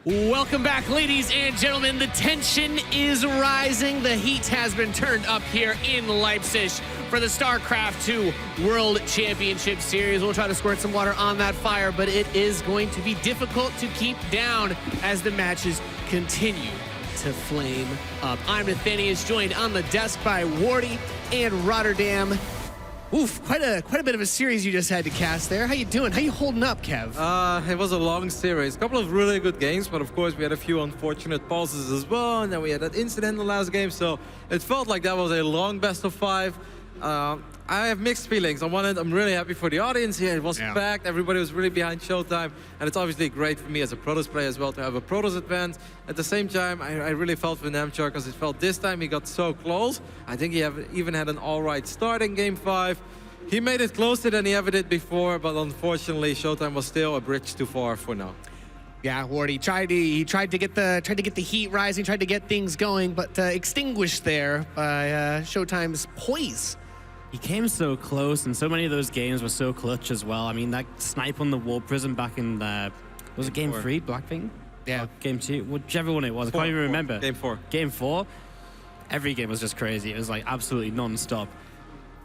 Welcome back, ladies and gentlemen. The tension is rising. The heat has been turned up here in Leipzig for the StarCraft 2 World Championship Series. We'll try to squirt some water on that fire, but it is going to be difficult to keep down as the matches continue to flame up. I'm Nathanius, joined on the desk by Wardy and Rotterdam. Oof, quite a bit of a series you just had to cast there. How you doing? How you holding up, Kev? It was a long series. A couple of really good games, but of course we had a few unfortunate pauses as well, and then we had that incident in the last game, so it felt like that was a long best of 5. I have mixed feelings. On one end, I'm really happy for the audience here. It was packed. Everybody was really behind Showtime. And it's obviously great for me as a Protoss player as well to have a Protoss advance. At the same time, I really felt for Namchar because it felt this time he got so close. I think he even had an all right start in Game 5. He made it closer than he ever did before, but unfortunately, Showtime was still a bridge too far for now. Yeah, Wardy tried to get the heat rising, tried to get things going, but extinguished there by Showtime's poise. He came so close, and so many of those games were so clutch as well. I mean, that snipe on the Warp Prism back in was it Game 3, Blackpink? Yeah. Or Game 2, whichever one it was. I can't even remember. Game 4. Game 4. Every game was just crazy. It was like absolutely non-stop.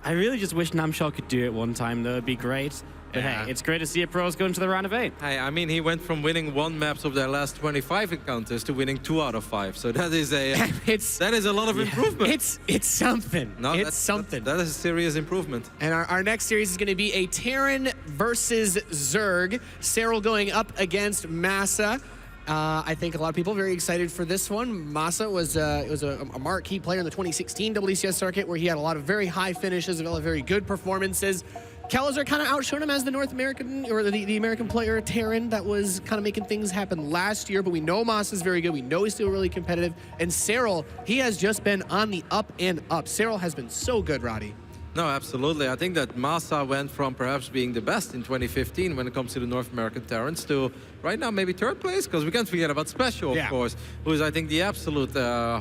I really just wish Namchar could do it one time. That would be great. But hey, it's great to see a pros go into the round of 8. Hey, I mean, he went from winning 1 maps of their last 25 encounters to winning 2 out of 5. So that is a lot of improvement. It's something. No, it's something. That is a serious improvement. And our next series is going to be a Terran versus Zerg. Serral going up against MaSa. I think a lot of people are very excited for this one. MaSa was a marquee player in the 2016 WCS Circuit, where he had a lot of very high finishes, very good performances. Kalazar kind of outshone him as the North American, or the American player, Terran, that was kind of making things happen last year, but we know MaSa is very good. We know he's still really competitive. And Serral, he has just been on the up and up. Serral has been so good, Roddy. No, absolutely. I think that MaSa went from perhaps being the best in 2015 when it comes to the North American Terrans to right now maybe 3rd place, because we can't forget about Special, of course, who is, I think, the absolute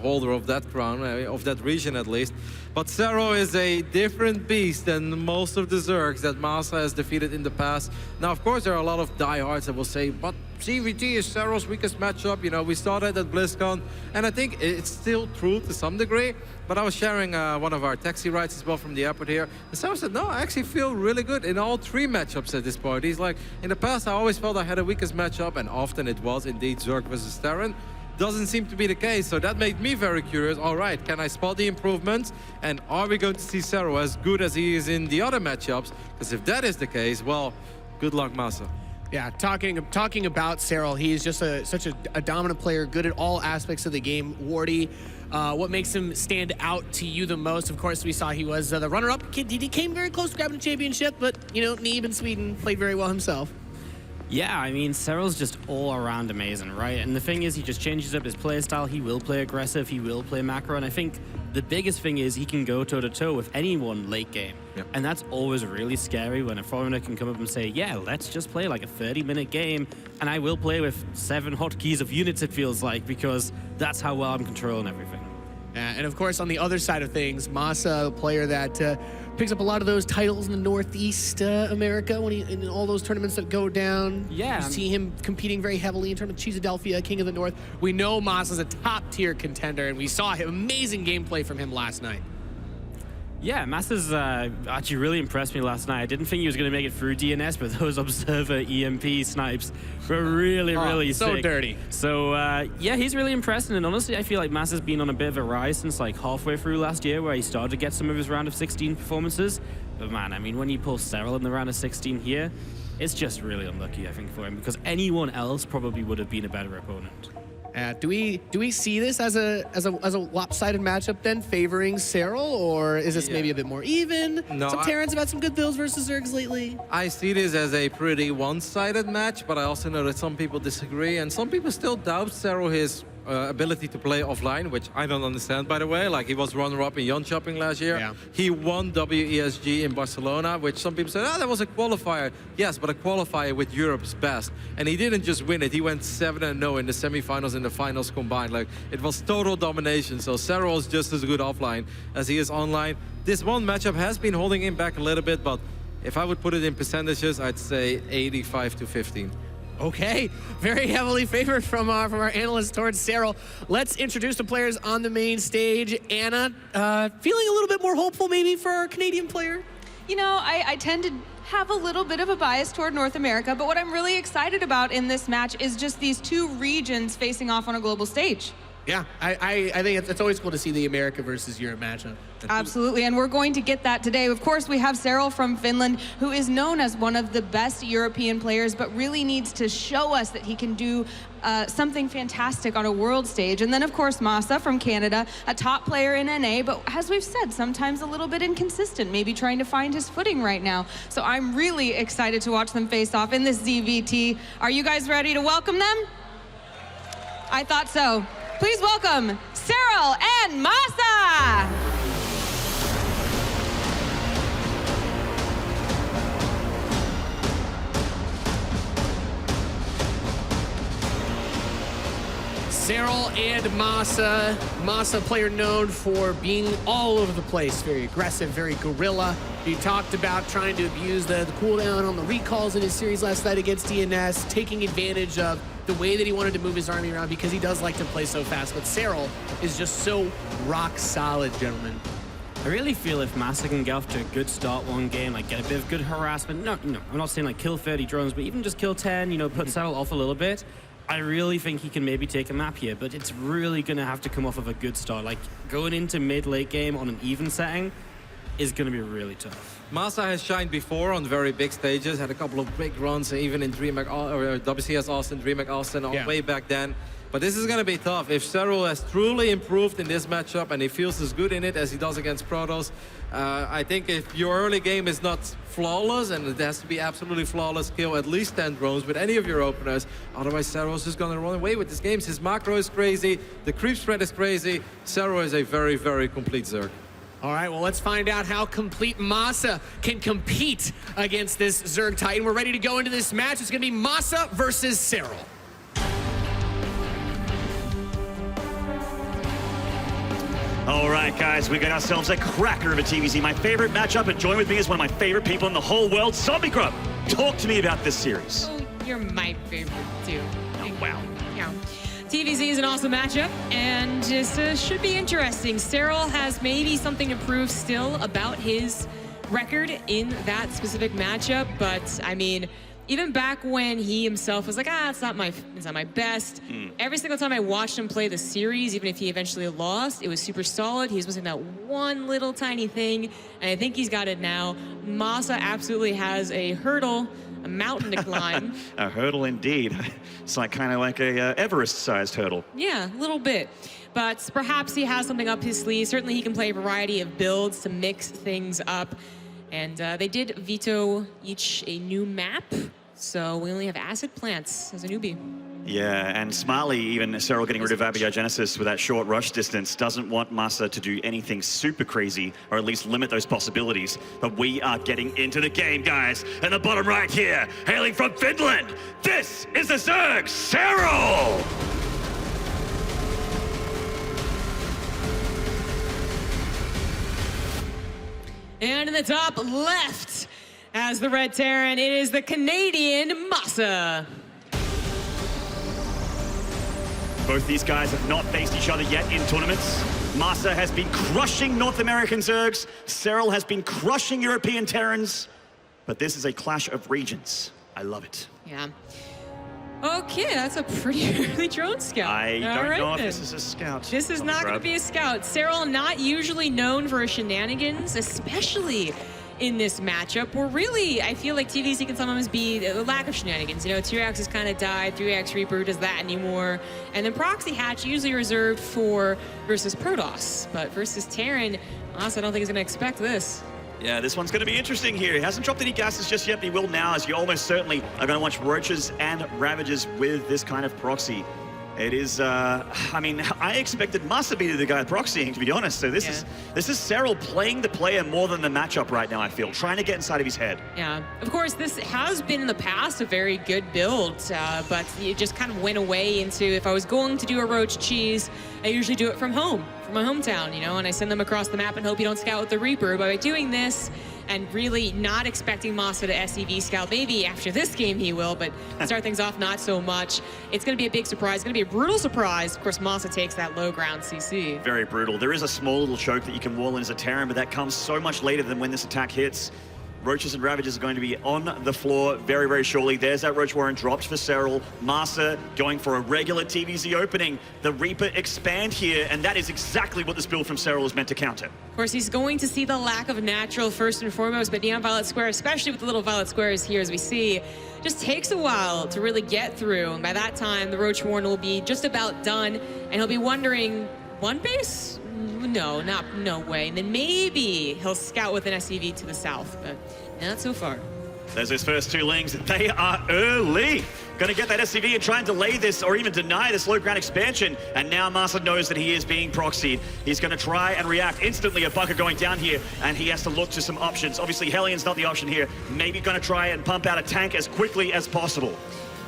holder of that crown, of that region at least. But Serral is a different beast than most of the Zergs that MaSa has defeated in the past. Now, of course, there are a lot of diehards that will say, but ZvT is Serral's weakest matchup. You know, we saw that at BlizzCon, and I think it's still true to some degree. But I was sharing one of our taxi rides as well from the airport here, and Serral said, no, I actually feel really good in all 3 matchups at this point. He's like, in the past, I always felt I had a weakest matchup, and often it was indeed Zerg versus Terran. Doesn't seem to be the case, so that made me very curious. All right, can I spot the improvements? And are we going to see Serral as good as he is in the other matchups? Because if that is the case, well, good luck, MaSa. Yeah, talking about Serral, he's just such a dominant player, good at all aspects of the game. Wardy, what makes him stand out to you the most? Of course, we saw he was the runner-up. He came very close to grabbing the championship, but, you know, Neeb in Sweden played very well himself. Yeah, I mean, Serral's just all around amazing, right? And the thing is, he just changes up his play style. He will play aggressive, he will play macro, and I think the biggest thing is he can go toe-to-toe with anyone late game. Yep. And that's always really scary when a foreigner can come up and say, yeah, let's just play like a 30-minute game, and I will play with 7 hotkeys of units, it feels like, because that's how well I'm controlling everything. And of course, on the other side of things, MaSa, a player that picks up a lot of those titles in the Northeast America when in all those tournaments that go down. Yeah. You see him competing very heavily in terms of Cheesadelphia, King of the North. We know MaSa's a top-tier contender, and we saw amazing gameplay from him last night. Yeah, MaSa's actually really impressed me last night. I didn't think he was going to make it through DNS, but those Observer EMP snipes were really so sick. Dirty. So, yeah, he's really impressing, and honestly, I feel like MaSa's been on a bit of a rise since like halfway through last year, where he started to get some of his round of 16 performances. But man, I mean, when you pull Serral in the round of 16 here, it's just really unlucky, I think, for him, because anyone else probably would have been a better opponent. Do we see this as a lopsided matchup then, favoring Serral, or is this maybe a bit more even? No, some Terrans have had some good builds versus Zergs lately. I see this as a pretty one-sided match, but I also know that some people disagree, and some people still doubt Serral his ability to play offline, which I don't understand, by the way. Like, he was runner-up in Yon Shopping last year. Yeah. He won WESG in Barcelona, which some people said, that was a qualifier. Yes, but a qualifier with Europe's best. And he didn't just win it. He went 7-0 in the semifinals and the finals combined. Like, it was total domination. So Serral is just as good offline as he is online. This one matchup has been holding him back a little bit, but if I would put it in percentages, I'd say 85 to 15. Okay, very heavily favored from our analysts towards Serral. Let's introduce the players on the main stage. Anna, feeling a little bit more hopeful maybe for our Canadian player? You know, I tend to have a little bit of a bias toward North America, but what I'm really excited about in this match is just these two regions facing off on a global stage. Yeah, I think it's always cool to see the America versus Europe matchup. Absolutely, and we're going to get that today. Of course, we have Serral from Finland, who is known as one of the best European players, but really needs to show us that he can do something fantastic on a world stage. And then, of course, MaSa from Canada, a top player in NA, but as we've said, sometimes a little bit inconsistent, maybe trying to find his footing right now. So I'm really excited to watch them face off in this ZvT. Are you guys ready to welcome them? I thought so. Please welcome Serral and MaSa! Serral and MaSa. MaSa, player known for being all over the place, very aggressive, very guerrilla. He talked about trying to abuse the cooldown on the recalls in his series last night against DNS, taking advantage of the way that he wanted to move his army around because he does like to play so fast. But Serral is just so rock solid, gentlemen. I really feel if MaSa can get off to a good start one game, like get a bit of good harassment, no, I'm not saying like kill 30 drones, but even just kill 10, you know, put Serral off a little bit, I really think he can maybe take a map here, but it's really going to have to come off of a good start. Like going into mid-late game on an even setting is going to be really tough. MaSa has shined before on very big stages, had a couple of big runs, even in WCS Austin, DreamHack Austin, way back then. But this is going to be tough. If Serral has truly improved in this matchup and he feels as good in it as he does against Protoss, I think if your early game is not flawless, and it has to be absolutely flawless, kill at least 10 drones with any of your openers. Otherwise, Serral's just going to run away with this game. His macro is crazy, the creep spread is crazy. Serral is a very, very complete Zerg. All right, well, let's find out how complete MaSa can compete against this Zerg Titan. We're ready to go into this match. It's going to be MaSa versus Serral. All right, guys, we got ourselves a cracker of a TVZ. My favorite matchup, and join with me is one of my favorite people in the whole world, Zombie Grub. Talk to me about this series. Oh, you're my favorite, too. Oh, wow. Yeah. TVZ is an awesome matchup, and this should be interesting. Serral has maybe something to prove still about his record in that specific matchup, but, I mean, even back when he himself was like, it's not my best. Every single time I watched him play the series, even if he eventually lost, it was super solid. He was missing that one little tiny thing, and I think he's got it now. MaSa absolutely has a hurdle, a mountain to climb. A hurdle indeed. It's like kind of like a Everest-sized hurdle. Yeah, a little bit. But perhaps he has something up his sleeve. Certainly he can play a variety of builds to mix things up. And they did veto each a new map, so we only have acid plants as a newbie. Yeah, and smartly, even Serral getting rid of Abiogenesis with that short rush distance doesn't want MaSa to do anything super crazy, or at least limit those possibilities. But we are getting into the game, guys. In the bottom right here, hailing from Finland, this is the Zerg, Serral! And in the top left, as the Red Terran, it is the Canadian MaSa. Both these guys have not faced each other yet in tournaments. MaSa has been crushing North American Zergs. Serral has been crushing European Terrans. But this is a clash of regions. I love it. Yeah. Okay, that's a pretty early drone scout. I don't know if this is a scout. This is not going to be a scout. Serral not usually known for his shenanigans, especially in this matchup, where really, I feel like TVZ can sometimes be a lack of shenanigans. You know, 2x has kind of died, 3x Reaper does that anymore. And then Proxy Hatch usually reserved for versus Protoss. But versus Terran, honestly, I don't think he's going to expect this. Yeah, this one's going to be interesting here. He hasn't dropped any gases just yet, but he will now, as you almost certainly are going to watch Roaches and Ravagers with this kind of proxy. It is, I mean, I expected MaSa to be the guy proxying, to be honest. So this is Serral playing the player more than the matchup right now, I feel, trying to get inside of his head. Yeah, of course, this has been in the past a very good build, but it just kind of went away into, if I was going to do a Roach Cheese, I usually do it from home, from my hometown, you know, and I send them across the map and hope you don't scout with the Reaper. But by doing this, and really not expecting MaSa to SCV scout. Maybe after this game he will, but start things off not so much. It's going to be a big surprise. It's going to be a brutal surprise. Of course, MaSa takes that low ground CC. Very brutal. There is a small little choke that you can wall in as a Terran, but that comes so much later than when this attack hits. Roaches and Ravagers are going to be on the floor very, very shortly. There's that Roach Warren dropped for Serral. MaSa going for a regular TVZ opening. The Reaper expand here, and that is exactly what this build from Serral is meant to counter. Of course, he's going to see the lack of natural first and foremost, but Neon Violet Square, especially with the little Violet Squares here as we see, just takes a while to really get through. And by that time, the Roach Warren will be just about done, and he'll be wondering, one base? No, no way. And then maybe he'll scout with an SCV to the south, but not so far. There's those first two lings. They are early. Going to get that SCV and try and delay this or even deny this low ground expansion. And now MaSa knows that he is being proxied. He's going to try and react instantly. A bunker going down here, and he has to look to some options. Obviously, Hellion's not the option here. Maybe going to try and pump out a tank as quickly as possible.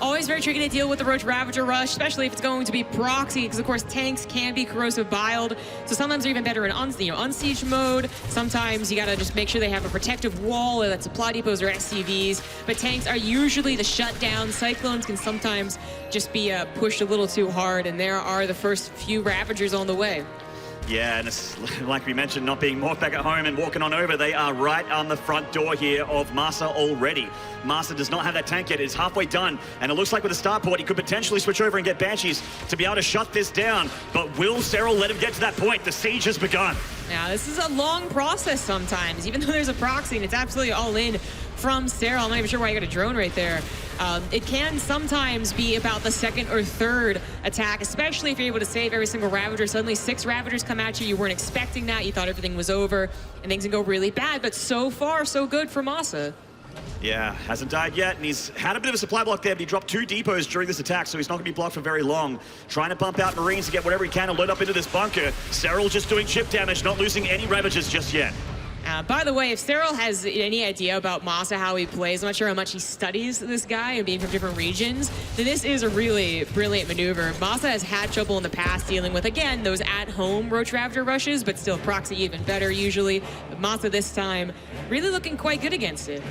Always very tricky to deal with the Roach Ravager rush, especially if it's going to be proxy, because of course tanks can be corrosive biled. So sometimes they're even better in unsiege mode. Sometimes you gotta just make sure they have a protective wall, whether that's supply depots or SCVs. But tanks are usually the shutdown. Cyclones can sometimes just be pushed a little too hard, and there are the first few Ravagers on the way. Yeah, and it's like we mentioned, not being morphed back at home and walking on over. They are right on the front door here of MaSa already. MaSa does not have that tank yet. It's halfway done, and it looks like with the starport, he could potentially switch over and get Banshees to be able to shut this down. But will Serral let him get to that point? The siege has begun. Now, this is a long process sometimes, even though there's a proxy and it's absolutely all in from Serral. I'm not even sure why you got a drone right there. It can sometimes be about the second or third attack, especially if you're able to save every single Ravager. Suddenly 6 Ravagers come at you. You weren't expecting that. You thought everything was over, and things can go really bad. But so far, so good for MaSa. Yeah, hasn't died yet, and he's had a bit of a supply block there, but he dropped 2 depots during this attack, so he's not going to be blocked for very long. Trying to bump out Marines to get whatever he can and load up into this bunker. Serral just doing chip damage, not losing any Ravagers just yet. By the way, if Serral has any idea about MaSa, how he plays, I'm not sure how much he studies this guy and being from different regions, then this is a really brilliant maneuver. MaSa has had trouble in the past dealing with, again, those at-home Roach Ravager rushes, but still proxy even better usually. But MaSa this time really looking quite good against it.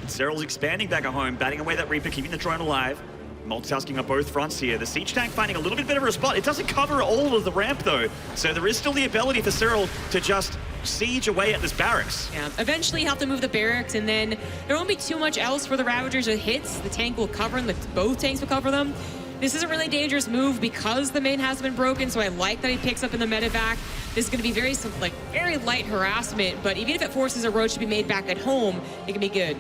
Serral's expanding back at home, batting away that Reaper, keeping the drone alive. Multitasking on both fronts here. The siege tank finding a little bit better of a spot. It doesn't cover all of the ramp though, so there is still the ability for Serral to just siege away at this barracks. Yeah, eventually you have to move the barracks, and then there won't be too much else for the Ravagers that hits. The tank will cover them, both tanks will cover them. This is a really dangerous move because the main has been broken, so I like that he picks up in the medevac. This is going to be very light harassment, but even if it forces a Roach to be made back at home, it can be good.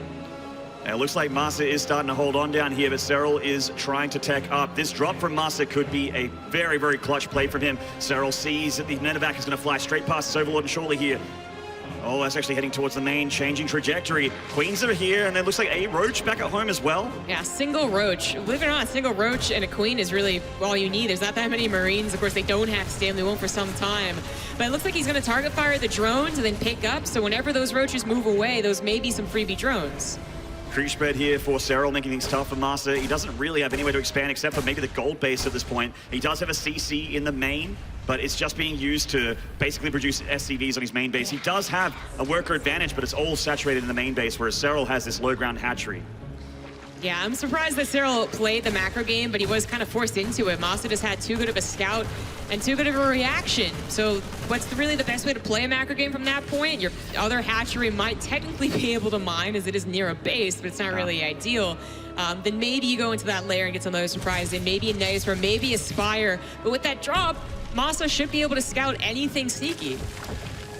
It looks like MaSa is starting to hold on down here, but Serral is trying to tech up. This drop from MaSa could be a very, very clutch play from him. Serral sees that the medevac is going to fly straight past his Overlord and shortly here. Oh, that's actually heading towards the main, changing trajectory. Queens are here, and it looks like a Roach back at home as well. Yeah, single Roach. Believe it or not, a single Roach and a Queen is really all you need. There's not that many Marines. Of course, they don't have Stanley, won't for some time. But it looks like he's going to target fire the drones and then pick up, so whenever those Roaches move away, those may be some freebie drones. Creep spread here for Serral, making things tough for MaSa. He doesn't really have anywhere to expand except for maybe the gold base at this point. He does have a CC in the main, but it's just being used to basically produce SCVs on his main base. He does have a worker advantage, but it's all saturated in the main base, whereas Serral has this low ground hatchery. Yeah, I'm surprised that Serral played the macro game, but he was kind of forced into it. MaSa just had too good of a scout and too good of a reaction. So what's really the best way to play a macro game from that point? Your other hatchery might technically be able to mine as it is near a base, but it's not really ideal. Then maybe you go into that layer and get some other surprise, and maybe a Nice or maybe a Spire. But with that drop, MaSa should be able to scout anything sneaky.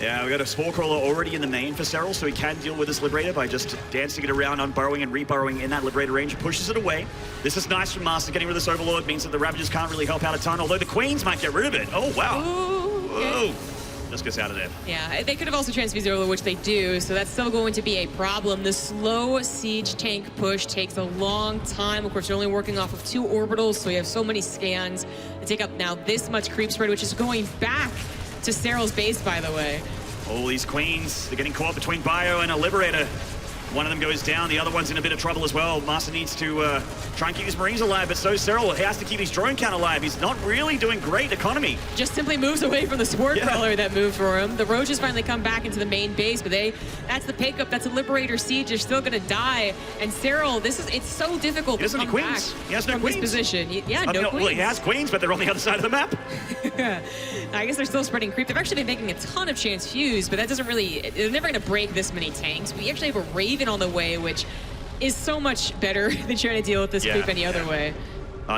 Yeah, we got a Spore Crawler already in the main for Serral, so he can deal with this Liberator by just dancing it around, unburrowing and reburrowing in that Liberator range. Pushes it away. This is nice from MaSa. Getting rid of this Overlord means that the Ravagers can't really help out a ton, although the Queens might get rid of it. Oh, wow. Ooh, okay. Whoa. Just gets out of there. Yeah, they could have also transfused Overlord, which they do, so that's still going to be a problem. The slow siege tank push takes a long time. Of course, you're only working off of 2 orbitals, so you have so many scans to take up now this much creep spread, which is going back to Serral's base, by the way. All these Queens, they're getting caught between Bio and a Liberator. One of them goes down, the other one's in a bit of trouble as well. MaSa needs to try and keep his Marines alive, but so Serral, he has to keep his drone count alive. He's not really doing great economy. Just simply moves away from the Spore Crawler that moved for him. The Roaches finally come back into the main base, but that's the pick-up, that's a Liberator Siege. They're still gonna die. And Serral, it's so difficult to come back he has no from queens. this position. No queens. Well, he has queens, but they're on the other side of the map. I guess they're still spreading creep. They've actually been making a ton of chance fuse, but that doesn't really, they're never gonna break this many tanks. We actually have a Raven on the way, which is so much better than trying to deal with this creep any other way.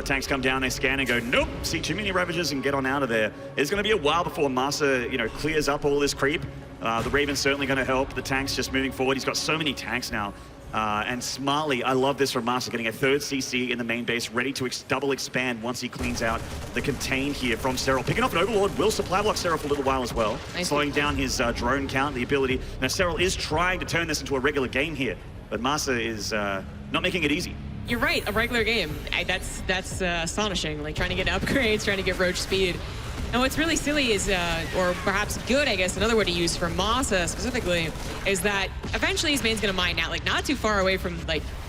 Tanks come down, they scan and go, nope, see too many Ravagers and get on out of there. It's going to be a while before MaSa, clears up all this creep. The Raven's certainly going to help. The tank's just moving forward. He's got so many tanks now. And smartly, I love this from MaSa, getting a third CC in the main base, ready to double expand once he cleans out the contain here from Serral. Picking up an Overlord will supply block Serral for a little while as well, slowing down his drone count, the ability. Now, Serral is trying to turn this into a regular game here, but MaSa is not making it easy. You're right, a regular game. That's astonishing. Like trying to get upgrades, trying to get Roach speed. And what's really silly is, or perhaps good, I guess, another word to use for MaSa specifically, is that eventually his main's gonna mine out, like not too far away from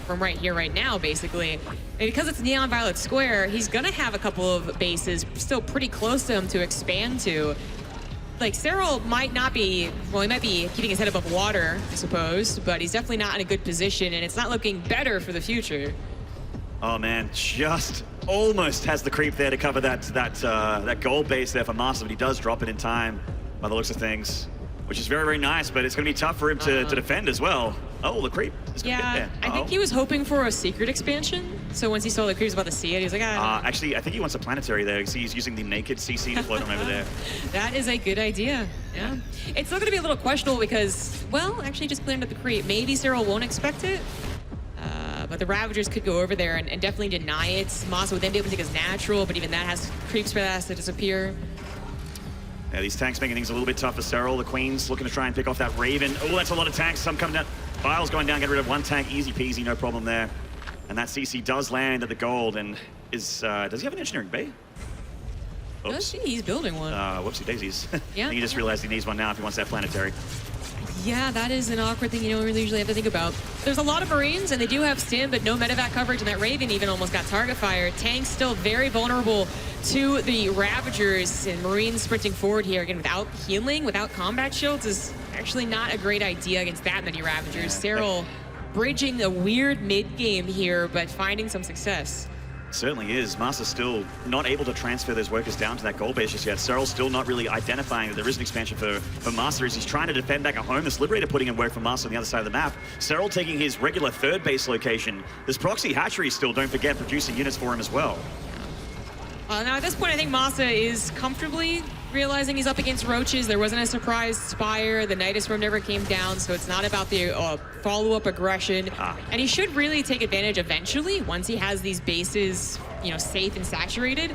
right here, right now, basically. And because it's Neon Violet Square, he's gonna have a couple of bases still pretty close to him to expand to. Like, Serral might not be, well, he might be keeping his head above water, I suppose, but he's definitely not in a good position, and it's not looking better for the future. Oh, man, just almost has the creep there to cover that gold base there for MaSa, but he does drop it in time by the looks of things, which is very, very nice, but it's going to be tough for him to defend as well. Oh, the creep is going to get there. I think he was hoping for a secret expansion, so once he saw the creep was about to see it, he was like, actually, I think he wants a planetary there. You see he's using the naked CC to float him over there. That is a good idea, yeah. It's still going to be a little questionable because, well, actually just cleared up the creep. Maybe Serral won't expect it, but the Ravagers could go over there and definitely deny it. MaSa would then be able to take his natural, but even that has creep spread that has to disappear. Yeah, these tanks making things a little bit tough for Serral. The Queen's looking to try and pick off that Raven. Oh, that's a lot of tanks. Some coming down. Bile's going down, get rid of one tank. Easy peasy, no problem there. And that CC does land at the gold. And does he have an engineering bay? Does he? He's building one. Whoopsie daisies. Yeah. He just realized he needs one now if he wants that planetary. Yeah, that is an awkward thing you don't really usually have to think about. There's a lot of Marines, and they do have stim, but no medevac coverage, and that Raven even almost got target fire. Tanks still very vulnerable to the Ravagers, and Marines sprinting forward here, again, without healing, without combat shields, is actually not a great idea against that many Ravagers. Serral bridging a weird mid-game here, but finding some success. Certainly is. MaSa's still not able to transfer those workers down to that gold base just yet. Serral's still not really identifying that there is an expansion for MaSa as he's trying to defend back at home. This Liberator putting in work for MaSa on the other side of the map. Serral taking his regular third base location. This proxy hatchery still, don't forget, producing units for him as well. Now at this point, I think MaSa is comfortably realizing he's up against Roaches. There wasn't a surprise Spire. The Nidus Worm never came down, so it's not about the follow-up aggression. And he should really take advantage eventually, once he has these bases, safe and saturated,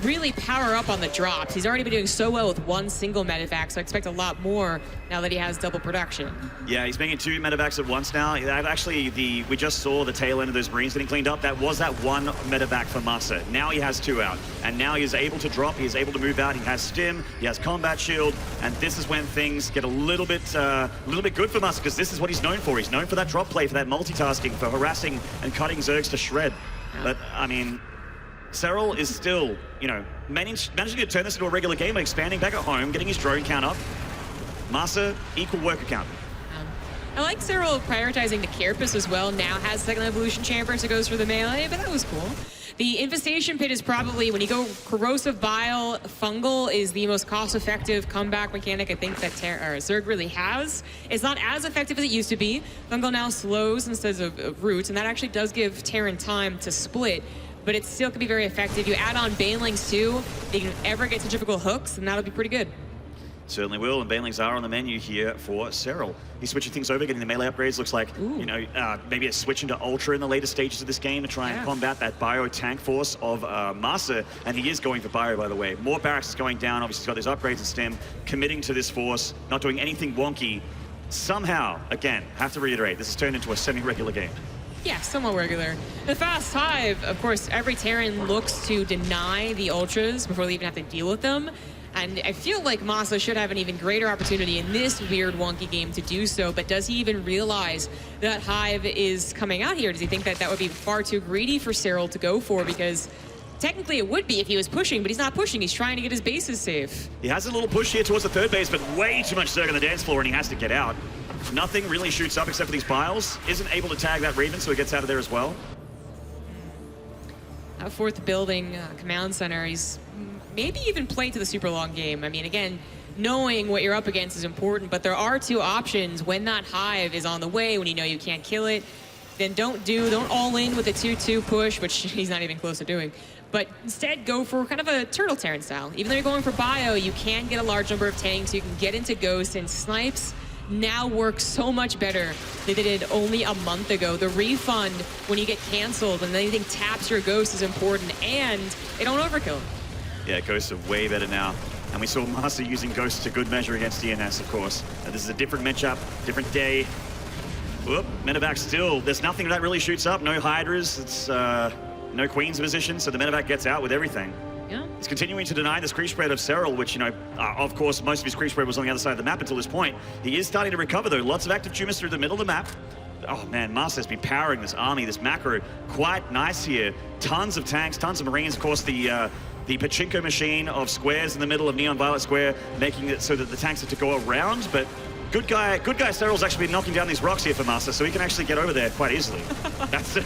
really power up on the drops. He's already been doing so well with one single medevac, so I expect a lot more now that he has double production. Yeah, he's making 2 medevacs at once now. Actually, we just saw the tail end of those Marines getting cleaned up. That was that one medevac for MaSa. Now he has 2 out, and now he is able to drop. He is able to move out. He has stim. He has combat shield, and this is when things get a little bit good for MaSa, because this is what he's known for. He's known for that drop play, for that multitasking, for harassing and cutting Zergs to shred. But I mean, Serral is still, managing to turn this into a regular game, expanding back at home, getting his drone count up. MaSa, equal worker count. I like Serral prioritizing the Carapace as well. Now has second evolution chamber, so goes for the melee, but that was cool. The Infestation Pit is probably, when you go Corrosive Bile, Fungal is the most cost-effective comeback mechanic I think that Zerg really has. It's not as effective as it used to be. Fungal now slows instead of Roots, and that actually does give Terran time to split, but it still can be very effective. You add on Banelings too, they can ever get centrifugal hooks, and that'll be pretty good. Certainly will, and Banelings are on the menu here for Serral. He's switching things over, getting the melee upgrades. Looks like, maybe a switch into Ultra in the later stages of this game to try and combat that bio tank force of MaSa, and he is going for bio, by the way. More barracks is going down. Obviously, he's got those upgrades and stim, committing to this force, not doing anything wonky. Somehow, again, have to reiterate, this has turned into a semi-regular game. Yeah, somewhat regular. The Fast Hive, of course, every Terran looks to deny the Ultras before they even have to deal with them. And I feel like MaSa should have an even greater opportunity in this weird, wonky game to do so. But does he even realize that Hive is coming out here? Does he think that that would be far too greedy for Serral to go for? Because technically it would be if he was pushing, but he's not pushing. He's trying to get his bases safe. He has a little push here towards the third base, but way too much Zerg on the dance floor, and he has to get out. Nothing really shoots up except for these piles. Isn't able to tag that Raven, so he gets out of there as well. That fourth building command center, he's maybe even playing to the super long game. I mean, again, knowing what you're up against is important, but there are two options when that Hive is on the way, when you know you can't kill it. Then don't all in with a 2-2 push, which he's not even close to doing. But instead go for kind of a Turtle Terran style. Even though you're going for bio, you can get a large number of tanks, you can get into Ghost, and snipes now work so much better than they did only a month ago. The refund when you get canceled and anything taps your Ghost is important, and they don't overkill. Yeah, Ghosts are way better now. And we saw MaSa using Ghosts to good measure against DNS, of course. This is a different matchup, different day. Whoop, medevac still. There's nothing that really shoots up. No Hydras. It's no Queen's position, so the medevac gets out with everything. Yeah. He's continuing to deny this creep spread of Serral, which, you know, of course, most of his creep spread was on the other side of the map until this point. He is starting to recover, though. Lots of active tumors through the middle of the map. Oh, man, MaSa has been powering this army, this macro, quite nice here. Tons of tanks, tons of Marines. Of course, the pachinko machine of squares in the middle of Neon Violet Square, making it so that the tanks have to go around, but good guy Serral's actually been knocking down these rocks here for MaSa, so he can actually get over there quite easily. That's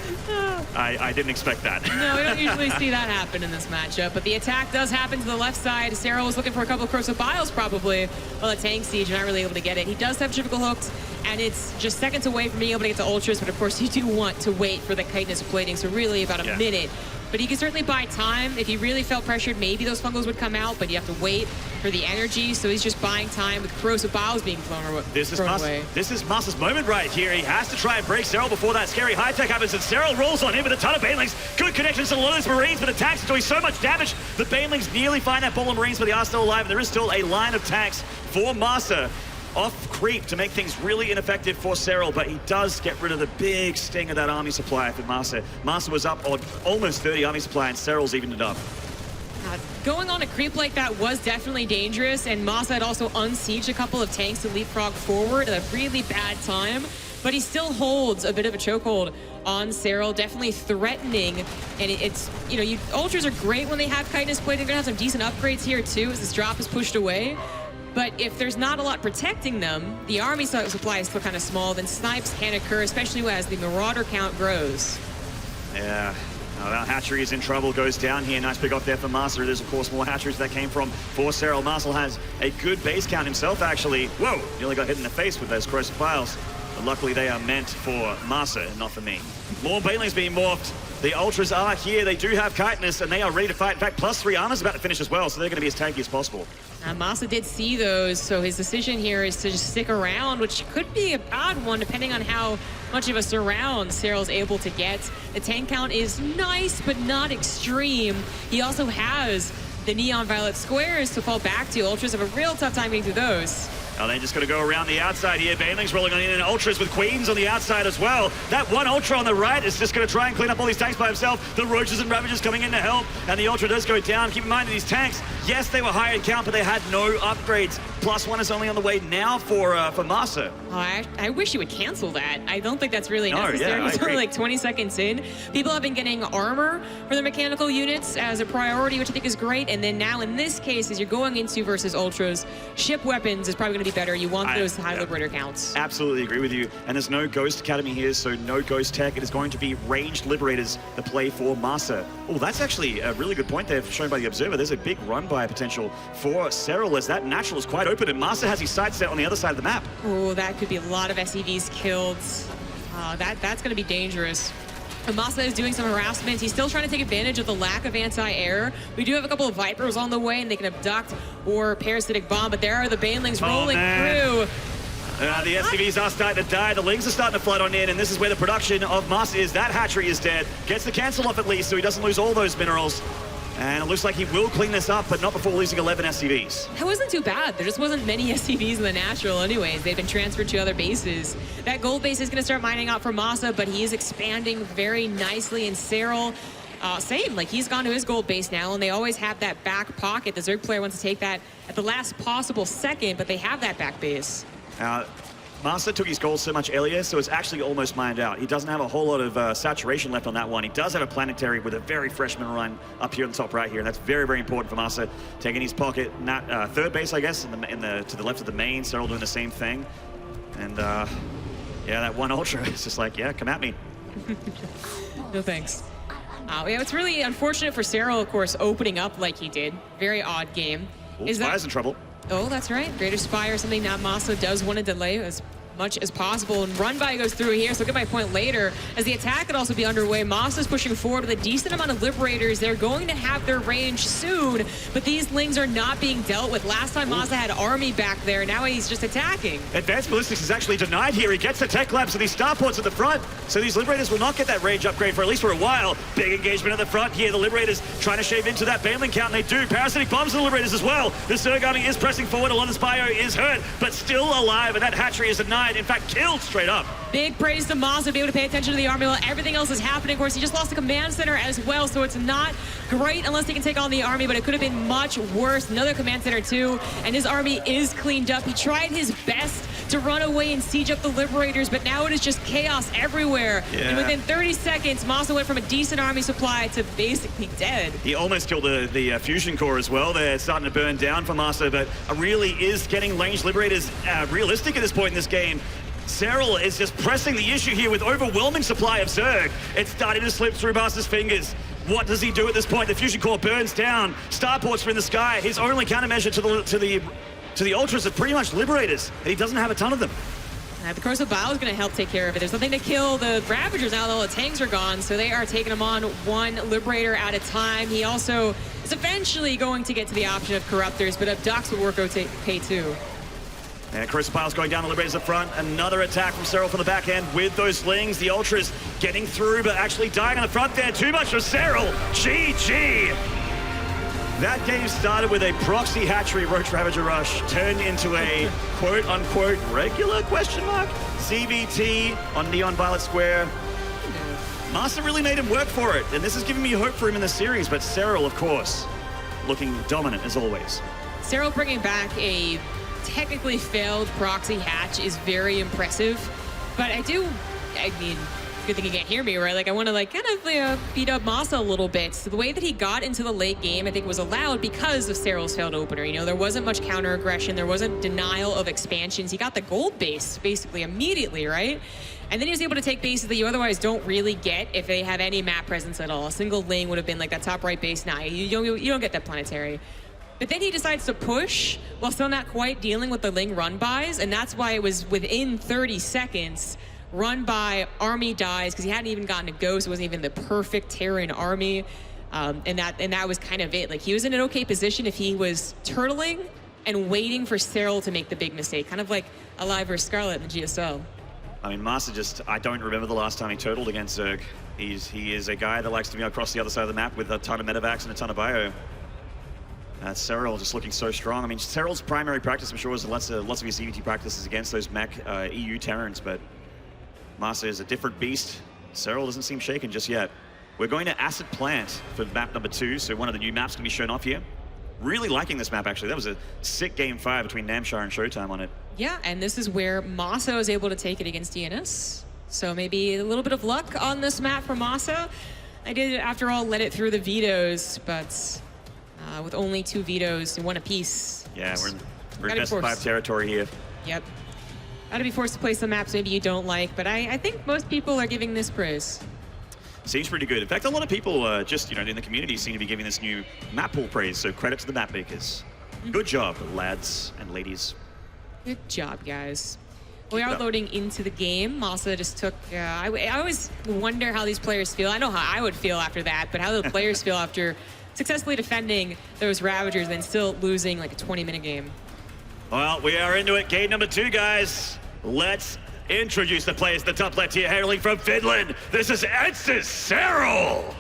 I didn't expect that. No, we don't usually see that happen in this matchup, but the attack does happen to the left side. Serral was looking for a couple of corrosive biles probably, while the tank siege, not really able to get it. He does have typical hooks, and it's just seconds away from being able to get to ultras, but of course you do want to wait for the chitinous plating, so really about a minute. But he can certainly buy time. If he really felt pressured, maybe those fungals would come out, but you have to wait for the energy, so he's just buying time with corrosive biles being thrown away. This is MaSa's moment right here. He has to try and break Serral before that scary high-tech happens, and Serral rolls on him with a ton of Banelings. Good connections to a lot of those Marines, but attacks doing so much damage. The Banelings nearly find that ball of Marines, but they are still alive, and there is still a line of tanks for MaSa off creep to make things really ineffective for Serral, but he does get rid of the big sting of that army supply for MaSa. MaSa was up on almost 30 army supply, and Serral's evened it up. Going on a creep like that was definitely dangerous, and MaSa had also unsieged a couple of tanks to leapfrog forward at a really bad time, but he still holds a bit of a chokehold on Serral, definitely threatening, and it's, you know, ultras are great when they have chitinous plating. They're gonna have some decent upgrades here too as this drop is pushed away. But if there's not a lot protecting them, the army supply is still kind of small, then snipes can occur, especially as the Marauder count grows. Yeah. That hatchery is in trouble, goes down here. Nice pick off there for MaSa. There's, of course, more hatcheries that came from for Serral. MaSa has a good base count himself, actually. Whoa! Nearly got hit in the face with those corrosive piles. But luckily, they are meant for MaSa and not for me. More Banelings being morphed. The Ultras are here. They do have chitinous, and they are ready to fight. In fact, +3 armor's about to finish as well, so they're going to be as tanky as possible. MaSa did see those, so his decision here is to just stick around, which could be a odd one depending on how much of a surround Serral's able to get. The tank count is nice, but not extreme. He also has the Neon Violet Squares to fall back to. Ultras have a real tough time getting through those. Oh, they're just going to go around the outside here. Banelings rolling on in, and Ultras with Queens on the outside as well. That one Ultra on the right is just going to try and clean up all these tanks by himself. The Roaches and Ravagers coming in to help, and the Ultra does go down. Keep in mind that these tanks, yes, they were high in count, but they had no upgrades. +1 is only on the way now for MaSa. Oh, I wish you would cancel that. I don't think that's really necessary. Yeah, He's only like 20 seconds in. People have been getting armor for their mechanical units as a priority, which I think is great. And then now in this case, as you're going into versus Ultras, ship weapons is probably going to be better. You want those high Liberator counts. Absolutely agree with you. And there's no Ghost Academy here, so no Ghost Tech. It is going to be ranged Liberators the play for MaSa. Oh, that's actually a really good point there shown by the Observer. There's a big run-by potential for Serral as that natural is quite open, and MaSa has his sights set on the other side of the map. Oh, that could be a lot of SCVs killed. That's going to be dangerous. MaSa is doing some harassment. He's still trying to take advantage of the lack of anti-air. We do have a couple of Vipers on the way, and they can abduct or parasitic bomb, but there are the Banelings rolling through. The SCVs are starting to die. The Lings are starting to flood on in, and this is where the production of MaSa is. That hatchery is dead. Gets the cancel off at least, so he doesn't lose all those minerals. And it looks like he will clean this up, but not before losing 11 SCVs. That wasn't too bad. There just wasn't many SCVs in the natural anyways. They've been transferred to other bases. That gold base is going to start mining out for MaSa, but he is expanding very nicely. And Serral, same. Like, he's gone to his gold base now, and they always have that back pocket. The Zerg player wants to take that at the last possible second, but they have that back base. MaSa took his gold so much earlier, so it's actually almost mined out. He doesn't have a whole lot of saturation left on that one. He does have a planetary with a very fresh mineral line up here on the top right here, and that's very, very important for MaSa. Taking his pocket, third base, I guess, to the left of the main. Serral doing the same thing. And yeah, that one Ultra is just like, yeah, come at me. No thanks. Yeah, it's really unfortunate for Serral, of course, opening up like he did. Very odd game. Ooh, Spire's in trouble. Oh, that's right. Greater Spire, something that MaSa does want to delay as much as possible. And run by goes through here, so I'll get my point later. As the attack could also be underway, MaSa's pushing forward with a decent amount of Liberators. They're going to have their range soon, but these Lings are not being dealt with. Last time MaSa had Army back there, now he's just attacking. Advanced Ballistics is actually denied here. He gets the Tech Labs and these Starports at the front, so these Liberators will not get that range upgrade for at least for a while. Big engagement at the front here. The Liberators trying to shave into that Baneling count, and they do. Parasitic Bombs on the Liberators as well. The Zerg army is pressing forward. Alon's Bio is hurt, but still alive, and that hatchery is denied. In fact, killed straight up. Big praise to MaSa to be able to pay attention to the army while everything else is happening. Of course, he just lost the command center as well, so it's not great unless he can take on the army, but it could have been much worse. Another command center too, and his army is cleaned up. He tried his best to run away and siege up the Liberators, but now it is just chaos everywhere. Yeah. And within 30 seconds, MaSa went from a decent army supply to basically dead. He almost killed the fusion core as well. They're starting to burn down for MaSa, but really is getting ranged Liberators realistic at this point in this game. Serral is just pressing the issue here with overwhelming supply of Zerg. It's starting to slip through MaSa's fingers. What does he do at this point? The fusion core burns down. Starports are in the sky. His only countermeasure to the Ultras are pretty much Liberators, and he doesn't have a ton of them. The Corso Bao is going to help take care of it. There's nothing to kill the Ravagers now that all the tanks are gone, so they are taking him on one Liberator at a time. He also is eventually going to get to the option of Corruptors, but Abducts will work okay too. And Corso Bao's going down, the Liberators up front. Another attack from Serral from the back end with those Lings. The Ultras getting through, but actually dying on the front there. Too much for Serral. GG! That game started with a proxy hatchery Roach Ravager rush, turned into a quote-unquote regular question mark ZvT on Neon Violet Square. MaSa really made him work for it, and this is giving me hope for him in the series, but Serral, of course, looking dominant as always. Serral bringing back a technically failed proxy hatch is very impressive, but I mean, good thing you can't hear me, right? Like, I want to kind of beat up MaSa a little bit. So the way that he got into the late game, I think, was allowed because of Serral's failed opener. You know, there wasn't much counter aggression. There wasn't denial of expansions. He got the gold base basically immediately, right? And then he was able to take bases that you otherwise don't really get if they have any map presence at all. A single Ling would have been like that top right base. Nah, you don't get that planetary. But then he decides to push while still not quite dealing with the Ling run-bys, and that's why it was within 30 seconds, run by, army dies, because he hadn't even gotten to go, so it wasn't even the perfect Terran army, and that was kind of it. Like, he was in an okay position if he was turtling and waiting for Serral to make the big mistake, kind of like Alive vs Scarlet in the GSL. I mean, MaSa I don't remember the last time he turtled against Zerg. He is a guy that likes to be across the other side of the map with a ton of medevacs and a ton of bio. Serral just looking so strong. I mean, Serral's primary practice, I'm sure, is lots of his ZvT practices against those mech EU Terrans, but MaSa is a different beast. Serral doesn't seem shaken just yet. We're going to Acid Plant for map number 2, so one of the new maps can be shown off here. Really liking this map, actually. That was a sick game 5 between Namshar and Showtime on it. Yeah, and this is where MaSa was able to take it against DNS. So maybe a little bit of luck on this map for MaSa. I did, after all, let it through the vetoes, but with only 2 vetoes and 1 apiece. Yeah, we're in best of 5 territory here. Yep. Gotta be forced to play some maps maybe you don't like, but I think most people are giving this praise. Seems pretty good. In fact, a lot of people just, in the community seem to be giving this new map pool praise, so credit to the map makers. Good job, lads and ladies. Good job, guys. We are loading into the game. MaSa just took, I always wonder how these players feel. I know how I would feel after that, but how the players feel after successfully defending those Ravagers and then still losing like a 20-minute game. Well, we are into it. Game number 2, guys. Let's introduce the players at the top left here, hailing from Finland. This is Serral.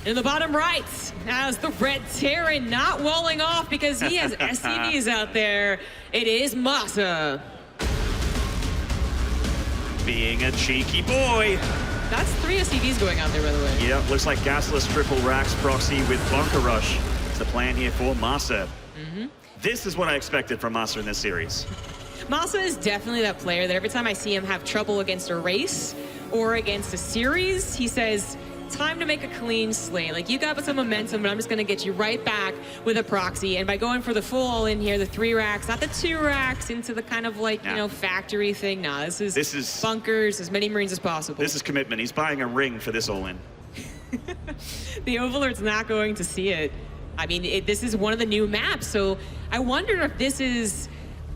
In the bottom right, as the Red Terran not walling off because he has SCVs out there, it is MaSa. being a cheeky boy. That's 3 SCVs going out there, by the way. Yep, looks like gasless triple racks proxy with bunker rush. It's the plan here for MaSa. This is what I expected from MaSa in this series. MaSa is definitely that player that every time I see him have trouble against a race or against a series, he says, time to make a clean slate. Like, you got some momentum, but I'm just going to get you right back with a proxy. And by going for the full all-in here, the 3 racks, not the 2 racks, into the kind of like, you know, factory thing. Nah, this is bunkers, as many Marines as possible. This is commitment. He's buying a ring for this all-in. The Overlord's not going to see it. I mean, this is one of the new maps, so I wonder if this is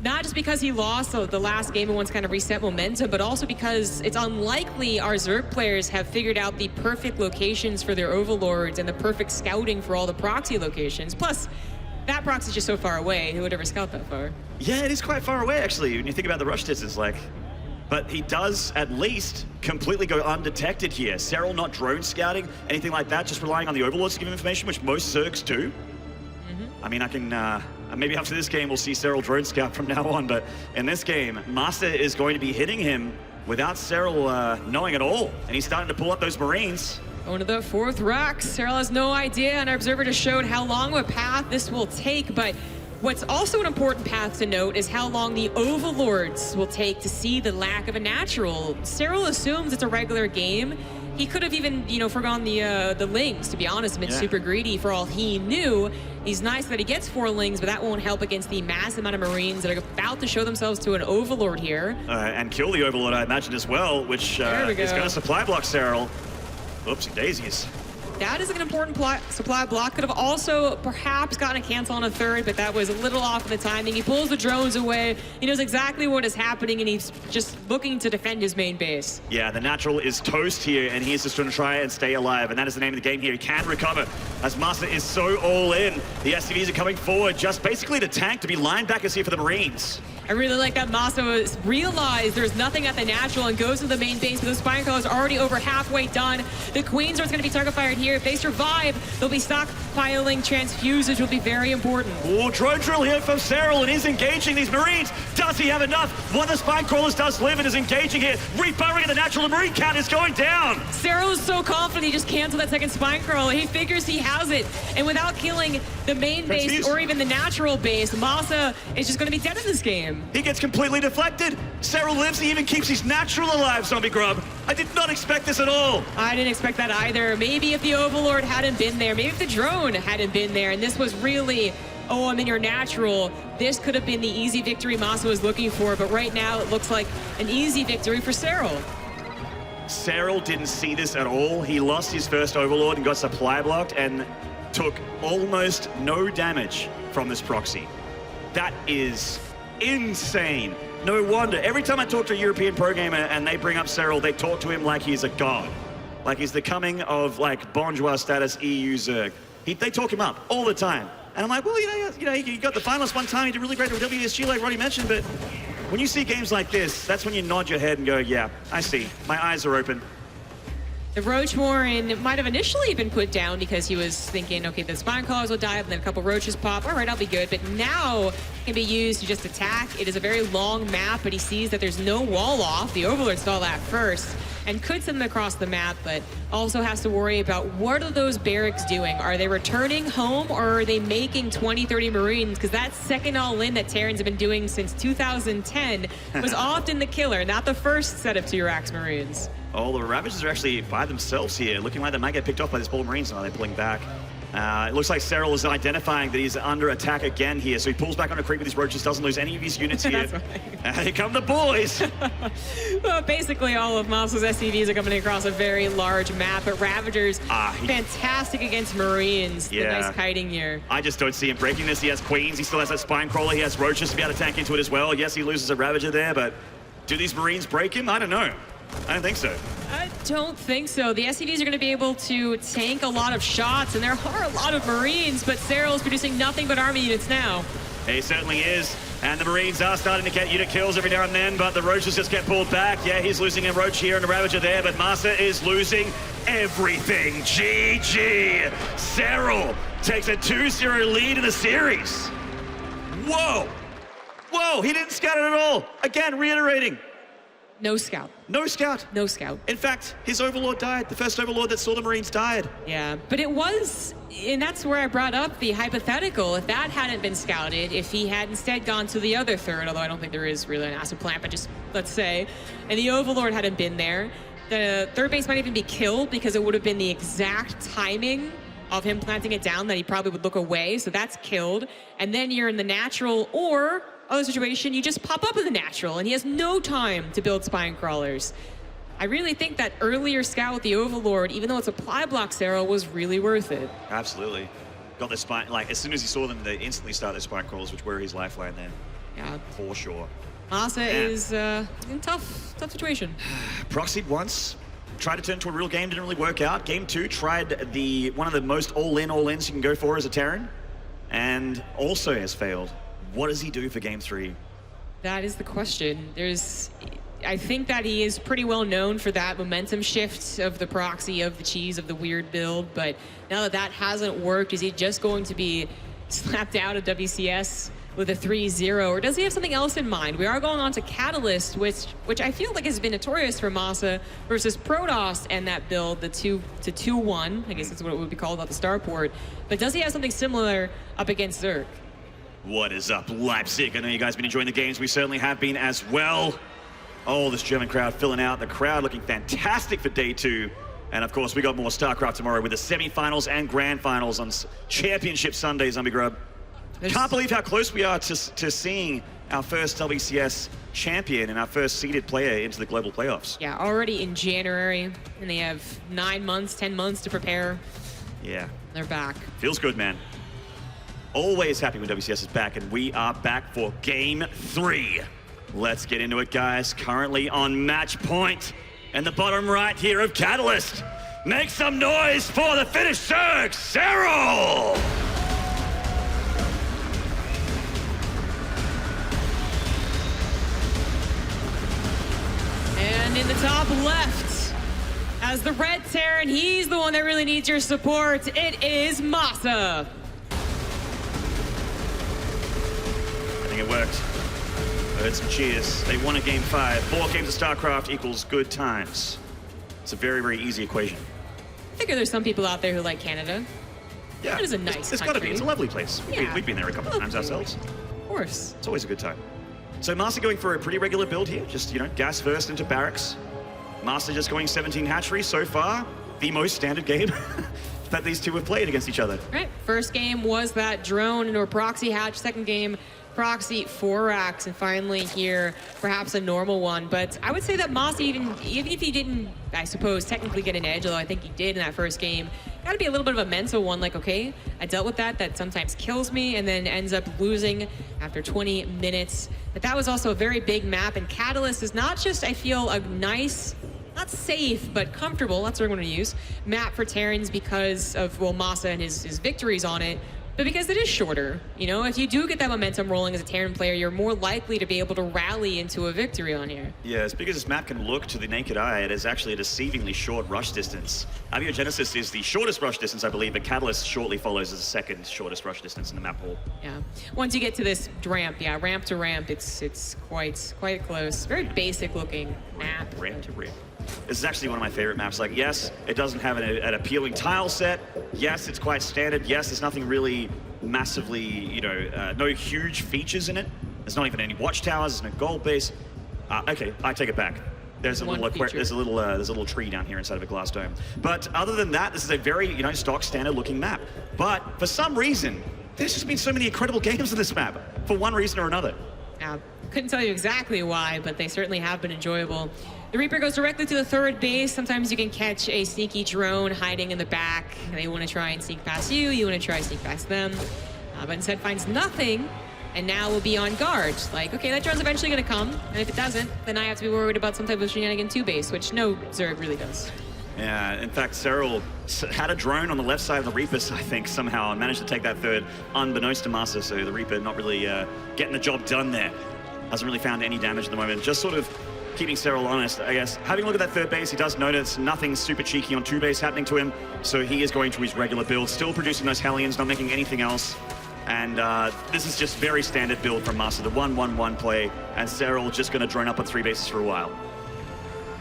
not just because he lost the last game and wants to kind of reset momentum, but also because it's unlikely our Zerg players have figured out the perfect locations for their Overlords and the perfect scouting for all the proxy locations. Plus, that proxy's just so far away. Who would ever scout that far? Yeah, it is quite far away, actually, when you think about the rush distance, like. But he does at least completely go undetected here. Serral not drone scouting, anything like that, just relying on the Overlords to give him information, which most Zergs do. I mean, I can, maybe after this game we'll see Serral drone scout from now on, but in this game, MaSa is going to be hitting him without Serral knowing at all. And he's starting to pull up those Marines. Going to the 4th rack. Serral has no idea, and our observer just showed how long of a path this will take, but what's also an important path to note is how long the Overlords will take to see the lack of a natural. Serral assumes it's a regular game. He could have even, you know, forgone the lings, to be honest, been super greedy for all he knew. He's nice that he gets 4 lings, but that won't help against the massive amount of Marines that are about to show themselves to an Overlord here. And kill the Overlord, I imagine, as well, which is going to supply block Serral. Oopsie daisies. That is an important supply block. Could have also perhaps gotten a cancel on a 3rd, but that was a little off in the timing. He pulls the drones away. He knows exactly what is happening, and he's just looking to defend his main base. Yeah, the natural is toast here, and he's just going to try and stay alive, and that is the name of the game here. He can recover, as MaSa is so all in. The SCVs are coming forward, just basically to tank, to be linebackers here for the Marines. I really like that MaSa realized there's nothing at the natural and goes to the main base, but the Spine Crawler is already over halfway done. The Queens are going to be target fired here. If they survive, they'll be stockpiling transfuses, which will be very important. Oh, drone drill here from Serral, and he's engaging these Marines. Does he have enough? One of the Spine Crawlers does live and is engaging here. Refiring at the natural, the Marine count is going down. Serral is so confident he just canceled that second Spine Crawler. He figures he has it, and without killing the main base or even the natural base, MaSa is just going to be dead in this game. He gets completely deflected. Serral lives, he even keeps his natural alive, Zombie Grub. I did not expect this at all. I didn't expect that either. Maybe if the Overlord hadn't been there, maybe if the drone hadn't been there, and this was really, oh, I'm in your natural, this could have been the easy victory MaSa was looking for, but right now it looks like an easy victory for Serral. Serral didn't see this at all. He lost his first Overlord and got supply blocked and took almost no damage from this proxy. That is insane. No wonder. Every time I talk to a European pro gamer and they bring up Serral, they talk to him like he's a god. Like he's the coming of like bourgeois status EU Zerg. They talk him up all the time. And I'm like, well, you know, you got the finalist one time, you did really great with WSG like Roddy mentioned, but when you see games like this, that's when you nod your head and go, yeah, I see. My eyes are open. The Roach Warren might have initially been put down because he was thinking, okay, the Spine Crawlers will die, and then a couple Roaches pop. All right, I'll be good. But now it can be used to just attack. It is a very long map, but he sees that there's no wall off. The Overlord saw that first and could send them across the map, but also has to worry about what are those barracks doing? Are they returning home, or are they making 20, 30 Marines? Because that second all-in that Terrans have been doing since 2010 was often the killer, not the first set of 2 racks Marines. Oh, the Ravagers are actually by themselves here, looking like they might get picked off by this Bull Marines. Now they're pulling back. It looks like Serral is identifying that he's under attack again here, so he pulls back on a creep with his Roaches, doesn't lose any of his units here. Here come the boys! Well, basically all of MaSa's SCVs are coming across a very large map, but Ravagers, fantastic against Marines. Yeah. The nice kiting here. I just don't see him breaking this. He has Queens, he still has that Spine Crawler, he has Roaches to be able to tank into it as well. Yes, he loses a Ravager there, but do these Marines break him? I don't know. I don't think so. I don't think so. The SCVs are going to be able to tank a lot of shots, and there are a lot of Marines, but Serral is producing nothing but army units now. He certainly is. And the Marines are starting to get unit kills every now and then, but the Roaches just get pulled back. Yeah, he's losing a Roach here and a Ravager there, but MaSa is losing everything. GG. Serral takes a 2-0 lead in the series. Whoa. Whoa, he didn't scout it at all. Again, reiterating. No scout. No scout. No scout. In fact, his Overlord died. The first Overlord that saw the Marines died. Yeah, but it was, and that's where I brought up the hypothetical. If that hadn't been scouted, if he had instead gone to the other third, although I don't think there is really an acid plant, but just let's say, and the Overlord hadn't been there, the third base might even be killed because it would have been the exact timing of him planting it down that he probably would look away, so that's killed. And then you're in the natural or other situation, you just pop up in the natural and he has no time to build spine crawlers. I really think that earlier scout with the Overlord, even though it's apply block Serral, was really worth it. Absolutely. Got the spine, like as soon as he saw them, they instantly started their spine crawlers, which were his lifeline there. Yeah. For sure. MaSa is in a tough situation. Proxied once, tried to turn into a real game, didn't really work out. Game 2 tried one of the most all-ins you can go for as a Terran, and also has failed. What does he do for Game 3? That is the question. I think that he is pretty well known for that momentum shift of the proxy, of the cheese, of the weird build, but now that that hasn't worked, is he just going to be slapped out of WCS with a 3-0, or does he have something else in mind? We are going on to Catalyst, which I feel like has been notorious for MaSa versus Protoss and that build, the 2-2-1, I guess that's what it would be called at the starport, but does he have something similar up against Zerg? What is up, Leipzig? I know you guys have been enjoying the games. We certainly have been as well. Oh, this German crowd filling out. The crowd looking fantastic for day 2. And of course, we got more StarCraft tomorrow with the semi-finals and grand finals on Championship Sunday, Zombie Grub. Can't believe how close we are to seeing our first WCS champion and our first seeded player into the global playoffs. Yeah, already in January, and they have 9 months, 10 months to prepare. Yeah. They're back. Feels good, man. Always happy when WCS is back, and we are back for Game 3. Let's get into it, guys. Currently on match point, in the bottom right here of Catalyst. Make some noise for the Finnish Zerg, Serral! And in the top left, as the red Terran, he's the one that really needs your support. It is MaSa. I think it worked. I heard some cheers. They won a Game 5. 4 games of StarCraft equals good times. It's a very, very easy equation. I figure there's some people out there who like Canada. Yeah, It is a nice It's got to be. country. It's a lovely place. Yeah. We've been there a couple of times ourselves. Of course. It's always a good time. So MaSa going for a pretty regular build here. Just, gas first into barracks. MaSa just going 17 hatchery so far. The most standard game that these two have played against each other. Right. First game was that drone into a proxy hatch. Second game, proxy 4 racks, and finally here, perhaps a normal one. But I would say that MaSa, even if he didn't, I suppose, technically get an edge, although I think he did in that first game, got to be a little bit of a mental one, like, okay, I dealt with that. That sometimes kills me, and then ends up losing after 20 minutes. But that was also a very big map, and Catalyst is not just, I feel, a nice, not safe, but comfortable, that's what I'm going to use, map for Terrans because of, well, MaSa and his victories on it, but because it is shorter. If you do get that momentum rolling as a Terran player, you're more likely to be able to rally into a victory on here. Yeah, as big as this map can look to the naked eye, it is actually a deceivingly short rush distance. Abiogenesis is the shortest rush distance, I believe, but Catalyst shortly follows as the second shortest rush distance in the map pool. Yeah. Once you get to this ramp, yeah, ramp to ramp, it's quite close. Very basic looking map. Ramp to ramp. This is actually one of my favorite maps. Like, yes, it doesn't have an appealing tile set. Yes, it's quite standard. Yes, there's nothing really massively, no huge features in it. There's not even any watchtowers. There's no gold base. Okay, I take it back. There's a little tree down here inside of a glass dome. But other than that, this is a very, stock standard looking map. But for some reason, there's just been so many incredible games on this map for one reason or another. Yeah, couldn't tell you exactly why, but they certainly have been enjoyable. The Reaper goes directly to the third base. Sometimes you can catch a sneaky drone hiding in the back. They want to try and sneak past you. You want to try and sneak past them. But instead finds nothing, and now will be on guard. Like, okay, that drone's eventually going to come, and if it doesn't, then I have to be worried about some type of shenanigan 2 base, which no Zerg really does. Yeah, in fact, Serral had a drone on the left side of the Reapers, I think, somehow, and managed to take that third unbeknownst to MaSa, so the Reaper not really getting the job done there. Hasn't really found any damage at the moment. Just sort of keeping Serral honest, I guess. Having a look at that third base, he does notice nothing super cheeky on 2 base happening to him, so he is going to his regular build, still producing those Hellions, not making anything else. And this is just very standard build from MaSa, the 1-1-1 play, and Serral just going to drone up on 3 bases for a while.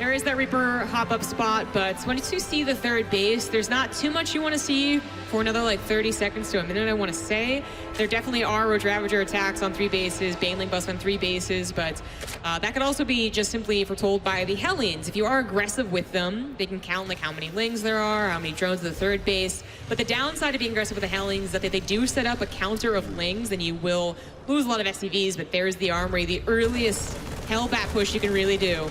There is that Reaper hop-up spot, but once you see the third base, there's not too much you want to see for another like 30 seconds to a minute, I want to say. There definitely are Road Ravager attacks on 3 bases, Baneling Bust on 3 bases, but that could also be just simply foretold by the Hellions. If you are aggressive with them, they can count like how many Lings there are, how many drones at the third base. But the downside of being aggressive with the Hellions is that if they do set up a counter of Lings, then you will lose a lot of SCVs, but there's the Armory, the earliest Hellbat push you can really do.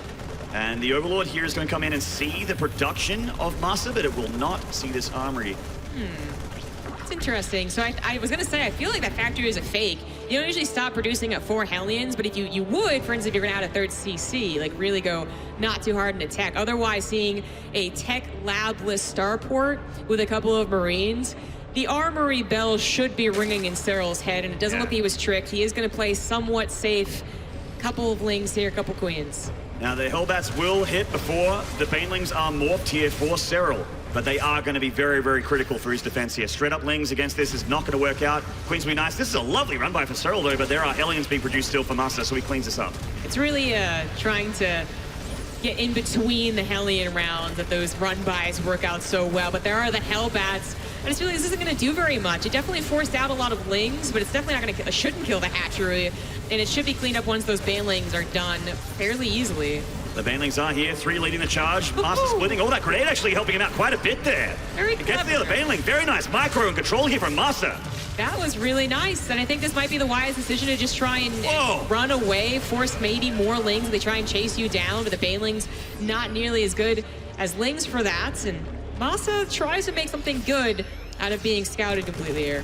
And the Overlord here is going to come in and see the production of MaSa, but it will not see this Armory. That's interesting. So I was going to say, I feel like that factory is a fake. You don't usually stop producing at 4 Hellions, but if you would, for instance, if you're going to add a third CC, like really go not too hard in a tech. Otherwise, seeing a tech labless starport with a couple of Marines, the Armory bell should be ringing in Serral's head, and it doesn't look like he was tricked. He is going to play somewhat safe. Couple of Lings here, couple Queens. Now, the Hellbats will hit before the Banelings are morphed here for Serral, but they are going to be very, very critical for his defense here. Straight up Lings against this is not going to work out. Queens will be nice. This is a lovely run by for Serral, though, but there are Hellions being produced still for MaSa, so he cleans this up. It's really trying to get in between the Hellion rounds that those run-bys work out so well, but there are the Hellbats. I just feel like this isn't going to do very much. It definitely forced out a lot of Lings, but it's definitely not going to shouldn't kill the hatchery, and it should be cleaned up once those Banelings are done fairly easily. The Banelings are here, 3 leading the charge. MaSa splitting. Oh, that grenade actually helping him out quite a bit there. Very clever. Gets the other clever. Baneling. Very nice micro and control here from MaSa. That was really nice, and I think this might be the wise decision to just try and run away, force maybe more Lings. They try and chase you down, but the Banelings not nearly as good as Lings for that, and MaSa tries to make something good out of being scouted completely here.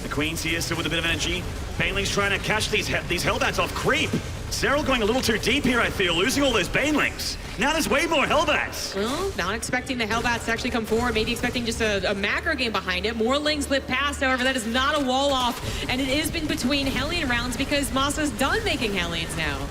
The Queen's here still with a bit of energy. Baneling's trying to catch these Hellbats off creep. Serral going a little too deep here, I feel, losing all those Banelings. Now there's way more Hellbats. Well, not expecting the Hellbats to actually come forward, maybe expecting just a macro game behind it. More Lings lit past, however, that is not a wall off, and it has been between Hellion rounds because MaSa's done making Hellions now.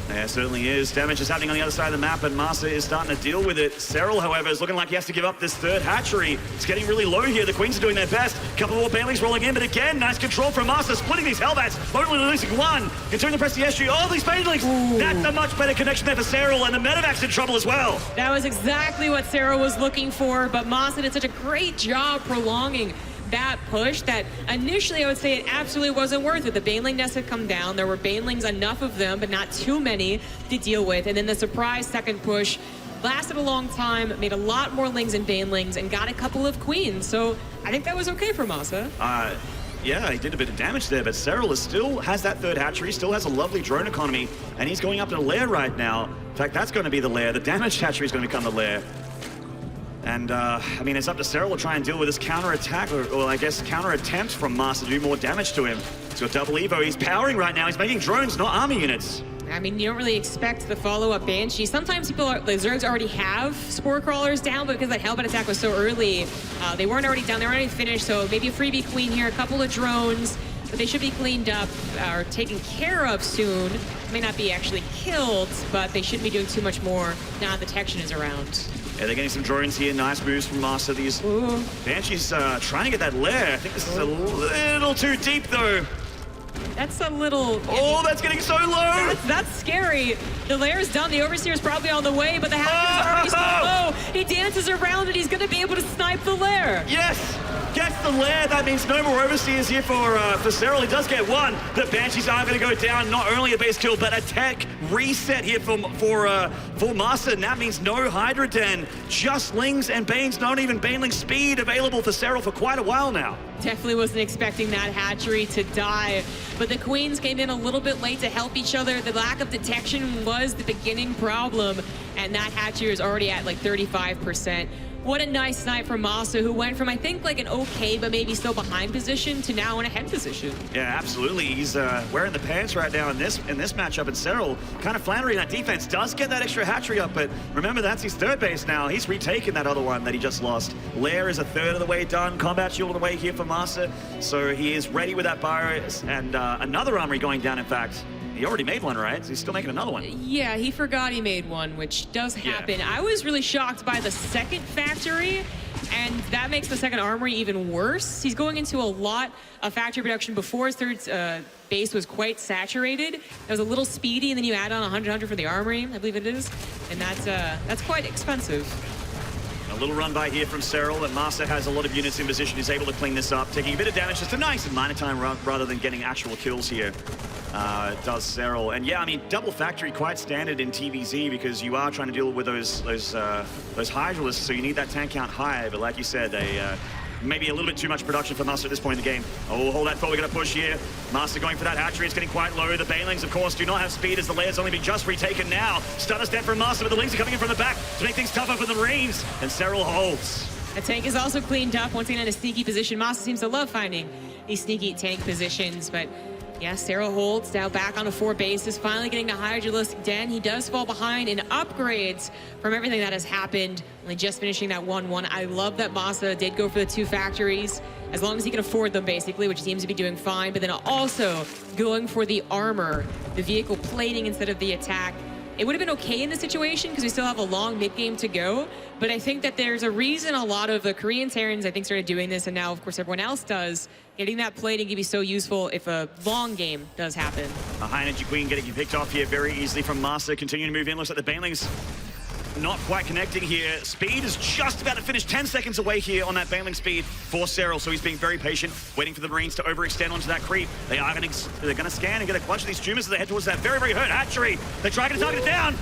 There certainly is. Damage is happening on the other side of the map, and MaSa is starting to deal with it. Serral, however, is looking like he has to give up this third hatchery. It's getting really low here. The Queens are doing their best. Couple more Banelings rolling in, but again, nice control from MaSa, splitting these Hellbats, only losing one. Continuing to press the SG. Oh, these Banelings! That's a much better connection there for Serral, and the Medevac's in trouble as well. That was exactly what Serral was looking for, but MaSa did such a great job prolonging that push that initially I would say it absolutely wasn't worth it. The Baneling nest had come down. There were Banelings, enough of them, but not too many to deal with. And then the surprise second push lasted a long time, made a lot more Lings and Banelings, and got a couple of Queens. So I think that was okay for MaSa. Yeah, he did a bit of damage there, but Serral still has that third hatchery, still has a lovely drone economy, and he's going up to the lair right now. In fact, that's going to be the lair. The damage hatchery is going to become the lair. And, I mean, it's up to Serral to try and deal with this counter-attack, or I guess counter-attempt from MaSa to do more damage to him. He's got double Evo. He's powering right now. He's making drones, not army units. I mean, you don't really expect the follow-up Banshee. Sometimes the Zergs already have Spore Crawlers down, but because that Hellbat attack was so early, they weren't already down. They were already finished, so maybe a freebie Queen here, a couple of drones, but they should be cleaned up or taken care of soon. May not be actually killed, but they shouldn't be doing too much more now that detection is around. Yeah, they're getting some drones here. Nice moves from MaSa. These Banshees trying to get that lair. I think this is a little too deep, though. That's a little... Oh, that's getting so low! That's scary. The lair's done. The Overseer's probably on the way, but the Hatcher's already so low. He dances around and he's going to be able to snipe the lair. Yes! Gets the lair. That means no more Overseers here for Serral. He does get one. The Banshees are going to go down. Not only a base kill, but a tech reset here for MaSa. And that means no Hydra Den. Just Lings and Banes. Not even Baneling speed available for Serral for quite a while now. Definitely wasn't expecting that hatchery to die. But the Queens came in a little bit late to help each other. The lack of detection was the beginning problem. And that hatchery is already at like 35%. What a nice snipe from MaSa, who went from, I think, like an okay, but maybe still behind position to now in a head position. Yeah, absolutely. He's wearing the pants right now in this matchup, and Serral kind of floundering that defense. Does get that extra hatchery up, but remember, that's his third base now. He's retaken that other one that he just lost. Lair is a third of the way done. Combat shield on the way here for MaSa, so he is ready with that bio, and another armory going down, in fact. He already made one, right? So he's still making another one. Yeah, he forgot he made one, which does happen. Yeah. I was really shocked by the second factory. and that makes the second armory even worse. He's going into a lot of factory production before his third base was quite saturated. It was a little speedy, and then you add on 100 for the armory, I believe it is, and that's quite expensive. A little run by here from Serral, but MaSa has a lot of units in position. He's able to clean this up, taking a bit of damage, just a nice and minor time rather than getting actual kills here. Does Serral. And yeah, I mean, double factory quite standard in TVZ because you are trying to deal with those Hydralisks, so you need that tank count high. But like you said, maybe a little bit too much production for MaSa at this point in the game. Oh, hold that thought, we're going to push here. MaSa going for that hatchery, it's getting quite low. The Banelings, of course, do not have speed as the layer's only been just retaken now. Stunner step from MaSa, but the Lings are coming in from the back to make things tougher for the Marines. And Serral holds. The tank is also cleaned up, once again in a sneaky position. MaSa seems to love finding these sneaky tank positions, but yeah, Serral holds, now back on a 4 bases, finally getting the Hydralisk Den. He does fall behind in upgrades from everything that has happened, only just finishing that 1-1. I love that MaSa did go for the 2 factories, as long as he can afford them, basically, which he seems to be doing fine, but then also going for the armor, the vehicle plating instead of the attack. It would have been okay in this situation because we still have a long mid-game to go, but I think that there's a reason a lot of the Korean Terrans, I think, started doing this, and now, of course, everyone else does. Getting that plating can be so useful if a long game does happen. A high energy queen getting picked off here very easily from MaSa, continuing to move in. Looks like the Banelings not quite connecting here. Speed is just about to finish, 10 seconds away here on that Baneling speed for Serral, so he's being very patient, waiting for the Marines to overextend onto that creep. They're gonna scan and get a bunch of these tumors as they head towards that very, very hurt hatchery. They're trying to target it down.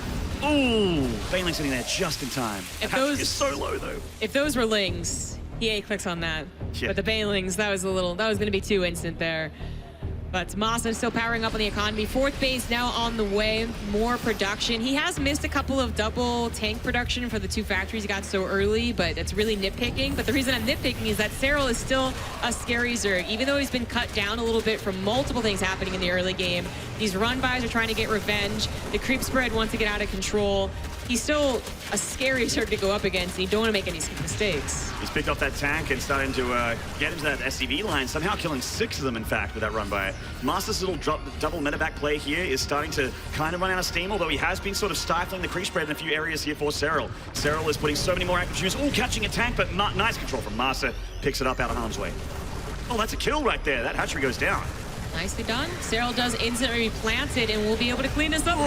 Ooh, Baneling's getting there just in time. If those is so low though. If those were Lings, EA clicks on that. Yeah. But the Banelings, that was gonna be too instant there. But MaSa still powering up on the economy. 4th base now on the way. More production. He has missed a couple of double tank production for the 2 factories he got so early, but it's really nitpicking. But the reason I'm nitpicking is that Serral is still a scary Zerg. Even though he's been cut down a little bit from multiple things happening in the early game, these run-bys are trying to get revenge. The creep spread wants to get out of control. He's still a scary Zerg to go up against, and you don't want to make any mistakes. He's picked up that tank and starting to get into that SCV line, somehow killing 6 of them, in fact, with that run by. MaSa's little double medevac play here is starting to kind of run out of steam, although he has been sort of stifling the creep spread in a few areas here for Serral. Serral is putting so many more active shooters, all catching a tank, but nice control from MaSa. Picks it up out of harm's way. Oh, that's a kill right there. That hatchery goes down. Nicely done. Serral does instantly replant it, and we'll be able to clean this up.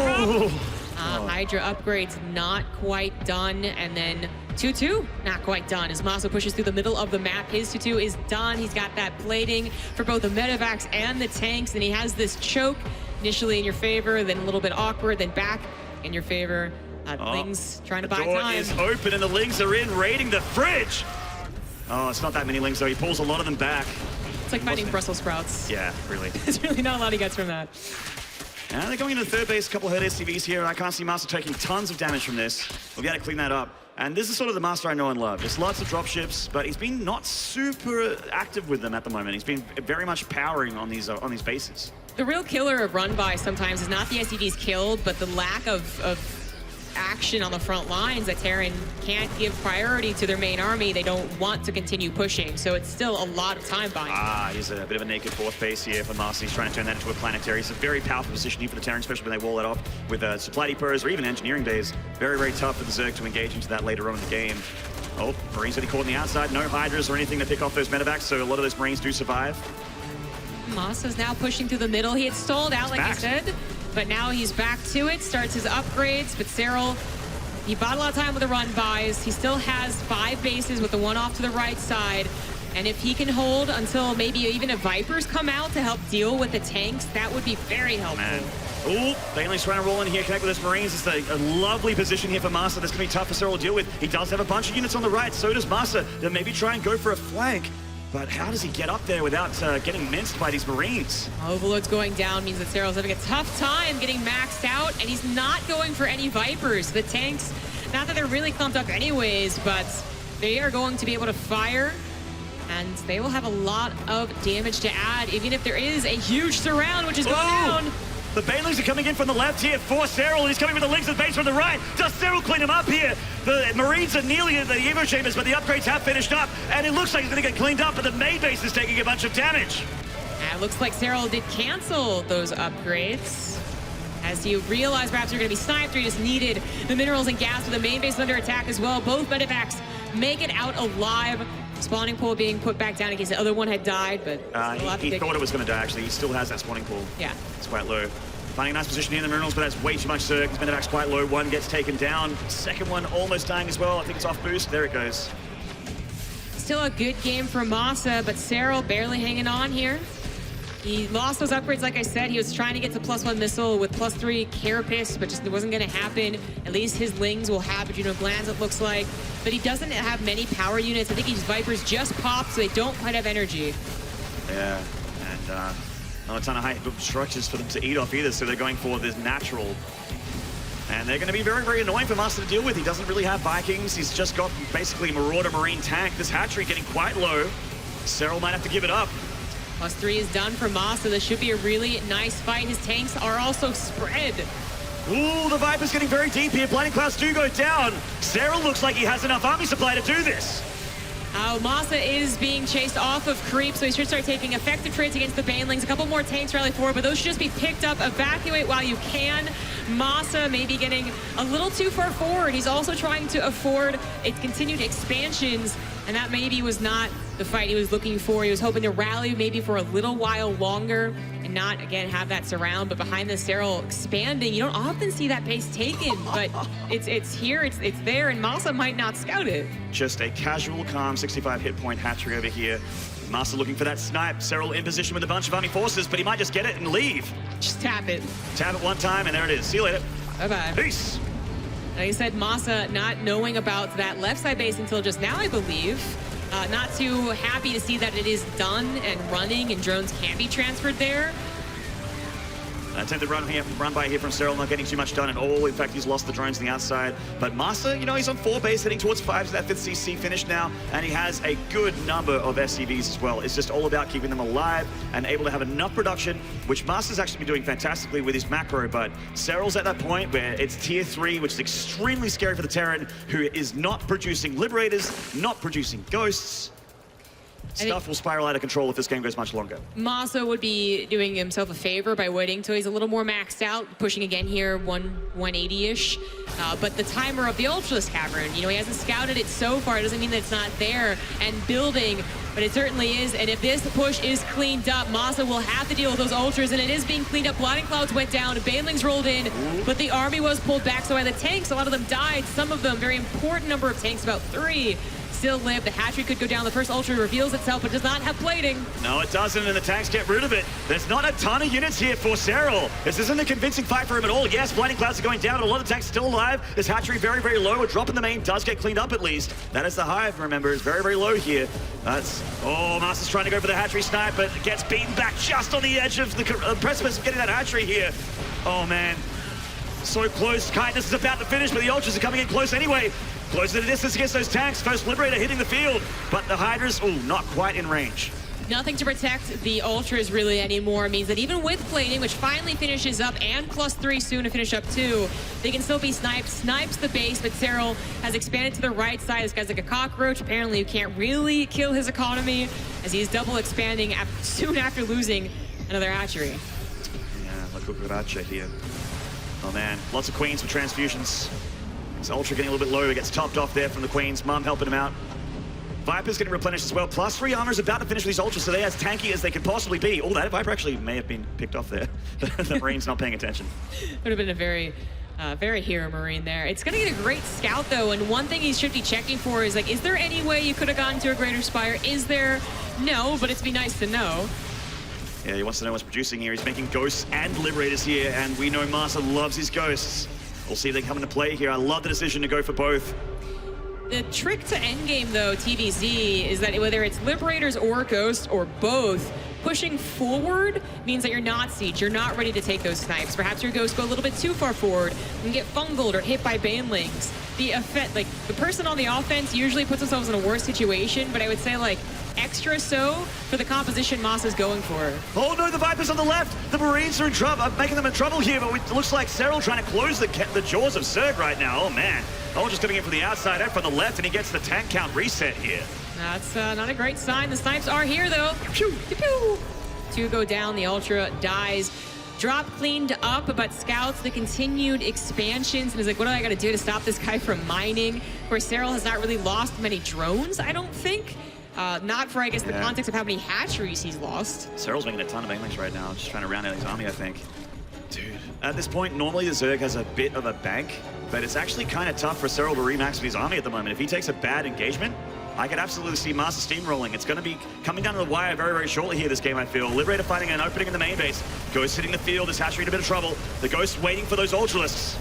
Hydra upgrades not quite done, and then 2-2 not quite done as MaSa pushes through the middle of the map. His 2-2 is done. He's got that plating for both the medevacs and the tanks, and he has this choke initially in your favor, then a little bit awkward, then back in your favor. Lings trying to buy time. The door is open and the Lings are in, raiding the fridge. Oh, it's not that many Lings though. He pulls a lot of them back. It's like fighting Brussels sprouts. Yeah, really. There's really not a lot he gets from that. And they're going into the 3rd base, a couple of hurt SCVs here, and I can't see MaSa taking tons of damage from this. We'll be able to clean that up. And this is sort of the MaSa I know and love. There's lots of dropships, but he's been not super active with them at the moment. He's been very much powering on these bases. The real killer of run-by sometimes is not the SCVs killed, but the lack of action on the front lines that Terran can't give priority to their main army. They don't want to continue pushing, so it's still a lot of time buying. Here's a bit of a naked 4th base here for MaSa. He's trying to turn that into a planetary. It's a very powerful position here for the Terran, especially when they wall that off with supply depots or even engineering bays. Very, very tough for the Zerg to engage into that later on in the game. Oh, Marines getting caught on the outside. No Hydras or anything to pick off those medevacs, so a lot of those Marines do survive. MaSa's now pushing through the middle. He had stalled out, like I said, but now he's back to it, starts his upgrades, but Serral, he bought a lot of time with the run-bys. He still has 5 bases with the one off to the right side, and if he can hold until maybe even a Vipers come out to help deal with the tanks, that would be very helpful. Man. Ooh, Baneling's trying to roll in here, connect with his Marines. It's a lovely position here for MaSa that's going to be tough for Serral to deal with. He does have a bunch of units on the right, so does MaSa. Then maybe try and go for a flank. But how does he get up there without getting minced by these Marines? Overload's going down means that Serral's having a tough time getting maxed out, and he's not going for any Vipers. The tanks, not that they're really clumped up anyways, but they are going to be able to fire, and they will have a lot of damage to add, even if there is a huge surround, which is going down. The Banelings are coming in from the left here for Serral, and he's coming with the Lings and base from the right. Does Serral clean him up here? The Marines are nearly in the Evo chambers, but the upgrades have finished up, and it looks like he's going to get cleaned up, but the main base is taking a bunch of damage. It looks like Serral did cancel those upgrades. As he realized perhaps you're going to be sniped, or he just needed the minerals and gas with the main base under attack as well. Both medevacs make it out alive. Spawning pool being put back down in case the other one had died, but he thought it was going to die, actually. He still has that spawning pool. Yeah. It's quite low. Finding a nice position here in the minerals, but that's way too much Zerg. His medevac's quite low. One gets taken down. Second one almost dying as well. I think it's off boost. There it goes. Still a good game for MaSa, but Serral barely hanging on here. He lost those upgrades, like I said. He was trying to get to +1 missile with +3 carapace, but just it wasn't going to happen. At least his Lings will have Adrenal Glands, it looks like. But he doesn't have many power units. I think his Vipers just popped, so they don't quite have energy. Yeah, and not a ton of high structures for them to eat off either, so they're going for this natural. And they're going to be very, very annoying for MaSa to deal with. He doesn't really have Vikings. He's just got basically Marauder Marine tank. This hatchery getting quite low. Serral might have to give it up. +3 is done for MaSa. This should be a really nice fight. His tanks are also spread. Ooh, the Viper's getting very deep here. Blinding Clouds do go down. Serral looks like he has enough army supply to do this. MaSa is being chased off of creep, so he should start taking effective trades against the Banelings. A couple more tanks rally forward, but those should just be picked up. Evacuate while you can. MaSa may be getting a little too far forward. He's also trying to afford continued expansions, and that maybe was not the fight he was looking for. He was hoping to rally maybe for a little while longer and not, again, have that surround. But behind the Serral expanding, you don't often see that base taken, but it's here, it's there, and MaSa might not scout it. Just a casual, calm 65 hit point hatchery over here. MaSa looking for that snipe. Serral in position with a bunch of army forces, but he might just get it and leave. Just tap it. Tap it one time, and there it is. See you later. Bye-bye. Peace. Like I said, MaSa not knowing about that left side base until just now, I believe. Not too happy to see that it is done and running, and drones can be transferred there. Attempted run by here from Serral, not getting too much done at all. In fact, he's lost the drones on the outside. But MaSa, you know, he's on 4 base, heading towards 5 to that 5th CC finish now, and he has a good number of SCVs as well. It's just all about keeping them alive and able to have enough production, which MaSa's actually been doing fantastically with his macro, but Serral's at that point where it's tier 3, which is extremely scary for the Terran, who is not producing Liberators, not producing Ghosts. Stuff will spiral out of control if this game goes much longer. MaSa would be doing himself a favor by waiting till he's a little more maxed out, pushing again here, 180-ish. But the timer of the Ultralisk Cavern, you know, he hasn't scouted it so far. It doesn't mean that it's not there and building, but it certainly is. And if this push is cleaned up, MaSa will have to deal with those Ultras, and it is being cleaned up. Blinding Clouds went down, Banelings rolled in, but the army was pulled back. So by the tanks, a lot of them died. Some of them, very important number of tanks, about 3. Still live. The hatchery could go down. The first Ultra reveals itself, but does not have plating. No, it doesn't, and the tanks get rid of it. There's not a ton of units here for Serral. This isn't a convincing fight for him at all. Yes, Blinding Clouds are going down, but a lot of tanks still alive. This hatchery very, very low. A drop in the main does get cleaned up at least. That is the hive, remember, is very, very low here. MaSa's trying to go for the hatchery snipe, but gets beaten back just on the edge of the precipice of getting that hatchery here. Oh, man. So close. Kindness is about to finish, but the Ultras are coming in close anyway. Close to the distance against those tanks. First Liberator hitting the field, but the Hydras, not quite in range. Nothing to protect the Ultras really anymore. Means that even with plating, which finally finishes up, and +3 soon to finish up 2, they can still be sniped. Snipes the base, but Serral has expanded to the right side. This guy's like a cockroach. Apparently you can't really kill his economy, as he's double expanding soon after losing another hatchery. Yeah, like Cucaracha here. Oh man, lots of Queens for transfusions. It's Ultra getting a little bit low. He gets topped off there from the Queens. Mum helping him out. Viper's getting replenished as well. +3 armor is about to finish with these Ultras, so they're as tanky as they can possibly be. Oh, that Viper actually may have been picked off there. The Marine's not paying attention. Would have been a very hero Marine there. It's going to get a great scout, though, and one thing he should be checking for is, like, is there any way you could have gotten to a greater spire? Is there? No, but it'd be nice to know. Yeah, he wants to know what's producing here. He's making Ghosts and Liberators here, and we know MaSa loves his Ghosts. We'll see if they come into play here. I love the decision to go for both. The trick to endgame, though, TVZ, is that whether it's Liberators or Ghosts or both, pushing forward means that you're not siege. You're not ready to take those snipes. Perhaps your Ghosts go a little bit too far forward and get fungled or hit by Banelings. The effect, like, the person on the offense usually puts themselves in a worse situation, but I would say, like, extra so for the composition MaSa's going for. Oh no, the Vipers on the left. The Marines are in trouble, making them in trouble here, but it looks like Serral trying to close the jaws of Zerg right now. Oh man. Oh, just coming in from the outside and from the left, and he gets the tank count reset here. That's not a great sign. The snipes are here, though. Pew, pew, pew. 2 go down. The Ultra dies. drop cleaned up, but scouts the continued expansions and is like, what do I got to do to stop this guy from mining? Of course, Serral has not really lost many drones, I don't think. Not for, I guess, the context of how many hatcheries he's lost. Serral's making a ton of banglings right now, just trying to round out his army, I think. Dude, at this point, normally the Zerg has a bit of a bank, but it's actually kind of tough for Serral to remax his army at the moment. If he takes a bad engagement, I could absolutely see MaSa steamrolling. It's going to be coming down to the wire very, very shortly here, this game, I feel. Liberator finding an opening in the main base. Ghost hitting the field, this hatchery in a bit of trouble. The Ghost waiting for those Ultralisks.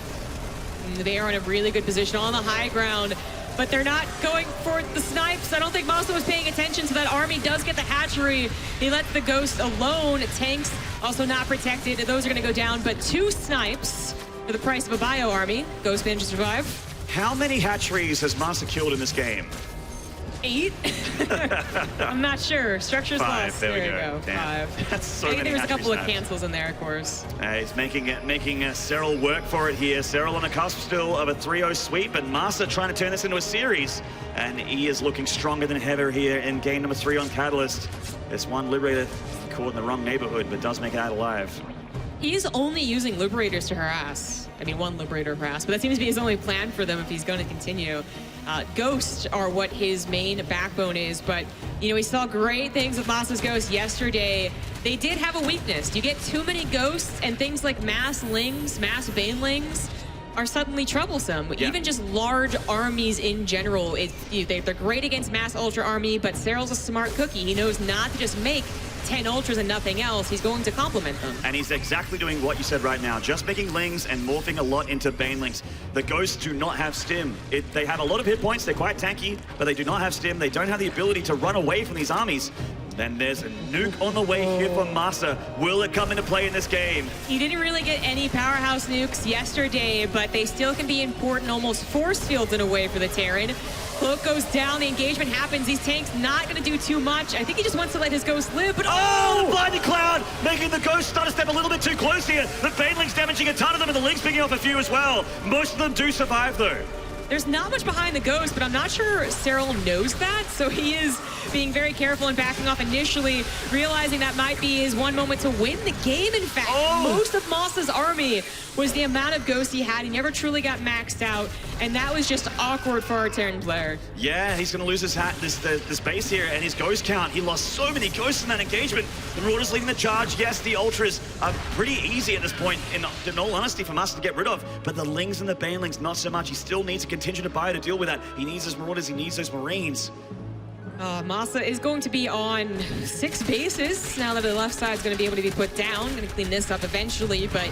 They are in a really good position on the high ground, but they're not going for the snipes. I don't think MaSa was paying attention, so that army does get the hatchery. He lets the Ghost alone. Tanks also not protected. Those are going to go down, but 2 snipes for the price of a bio army. Ghost managed to survive. How many hatcheries has MaSa killed in this game? 8? I'm not sure. Structure's 5. lost. There we you go. 5. That's so I think many there was a couple of hatcheries. cancels in there, of course. He's making Serral work for it here. Serral on the cusp still of a 3-0 sweep, but MaSa trying to turn this into a series. And he is looking stronger than ever here in game number 3 on Catalyst. This one Liberator caught in the wrong neighborhood, but does make it out alive. He's only using Liberators to harass. I mean, 1 Liberator harass, but that seems to be his only plan for them if he's going to continue. Ghosts are what his main backbone is, but, you know, we saw great things with MaSa's Ghosts yesterday. They did have a weakness. You get too many Ghosts, and things like mass Lings, mass Banelings are suddenly troublesome. Yeah. Even just large armies in general, they're great against mass Ultra army, but Serral's a smart cookie. He knows not to just make 10 Ultras and nothing else. He's going to complement them. And he's exactly doing what you said right now, just making Lings and morphing a lot into Banelings. The Ghosts do not have stim. They have a lot of hit points, they're quite tanky, but they do not have stim. They don't have the ability to run away from these armies. Then there's a nuke on the way here for MaSa. Will it come into play in this game? He didn't really get any powerhouse nukes yesterday, but they still can be important, almost force fields in a way for the Terran. Cloak goes down, the engagement happens. These tanks not going to do too much. I think he just wants to let his Ghost live, but oh! The Blinding Cloud making the Ghost start to step a little bit too close here. The Banelings damaging a ton of them, and the Lings picking off a few as well. Most of them do survive, though. There's not much behind the Ghost, but I'm not sure Serral knows that, so he is being very careful and backing off initially, realizing that might be his one moment to win the game, in fact. Most of MaSa's army was the amount of Ghosts he had. He never truly got maxed out, and that was just awkward for our Terran player. Yeah, he's going to lose this base here, and his Ghost count. He lost so many Ghosts in that engagement. The Marauders leading the charge. Yes, the Ultras are pretty easy at this point, in all honesty, for MaSa to get rid of, but the Lings and the Banelings, not so much. He still needs a contingent of bio to deal with that. He needs his Marauders, he needs those Marines. MaSa is going to be on 6 bases now that the left side is going to be able to be put down. Going to clean this up eventually, but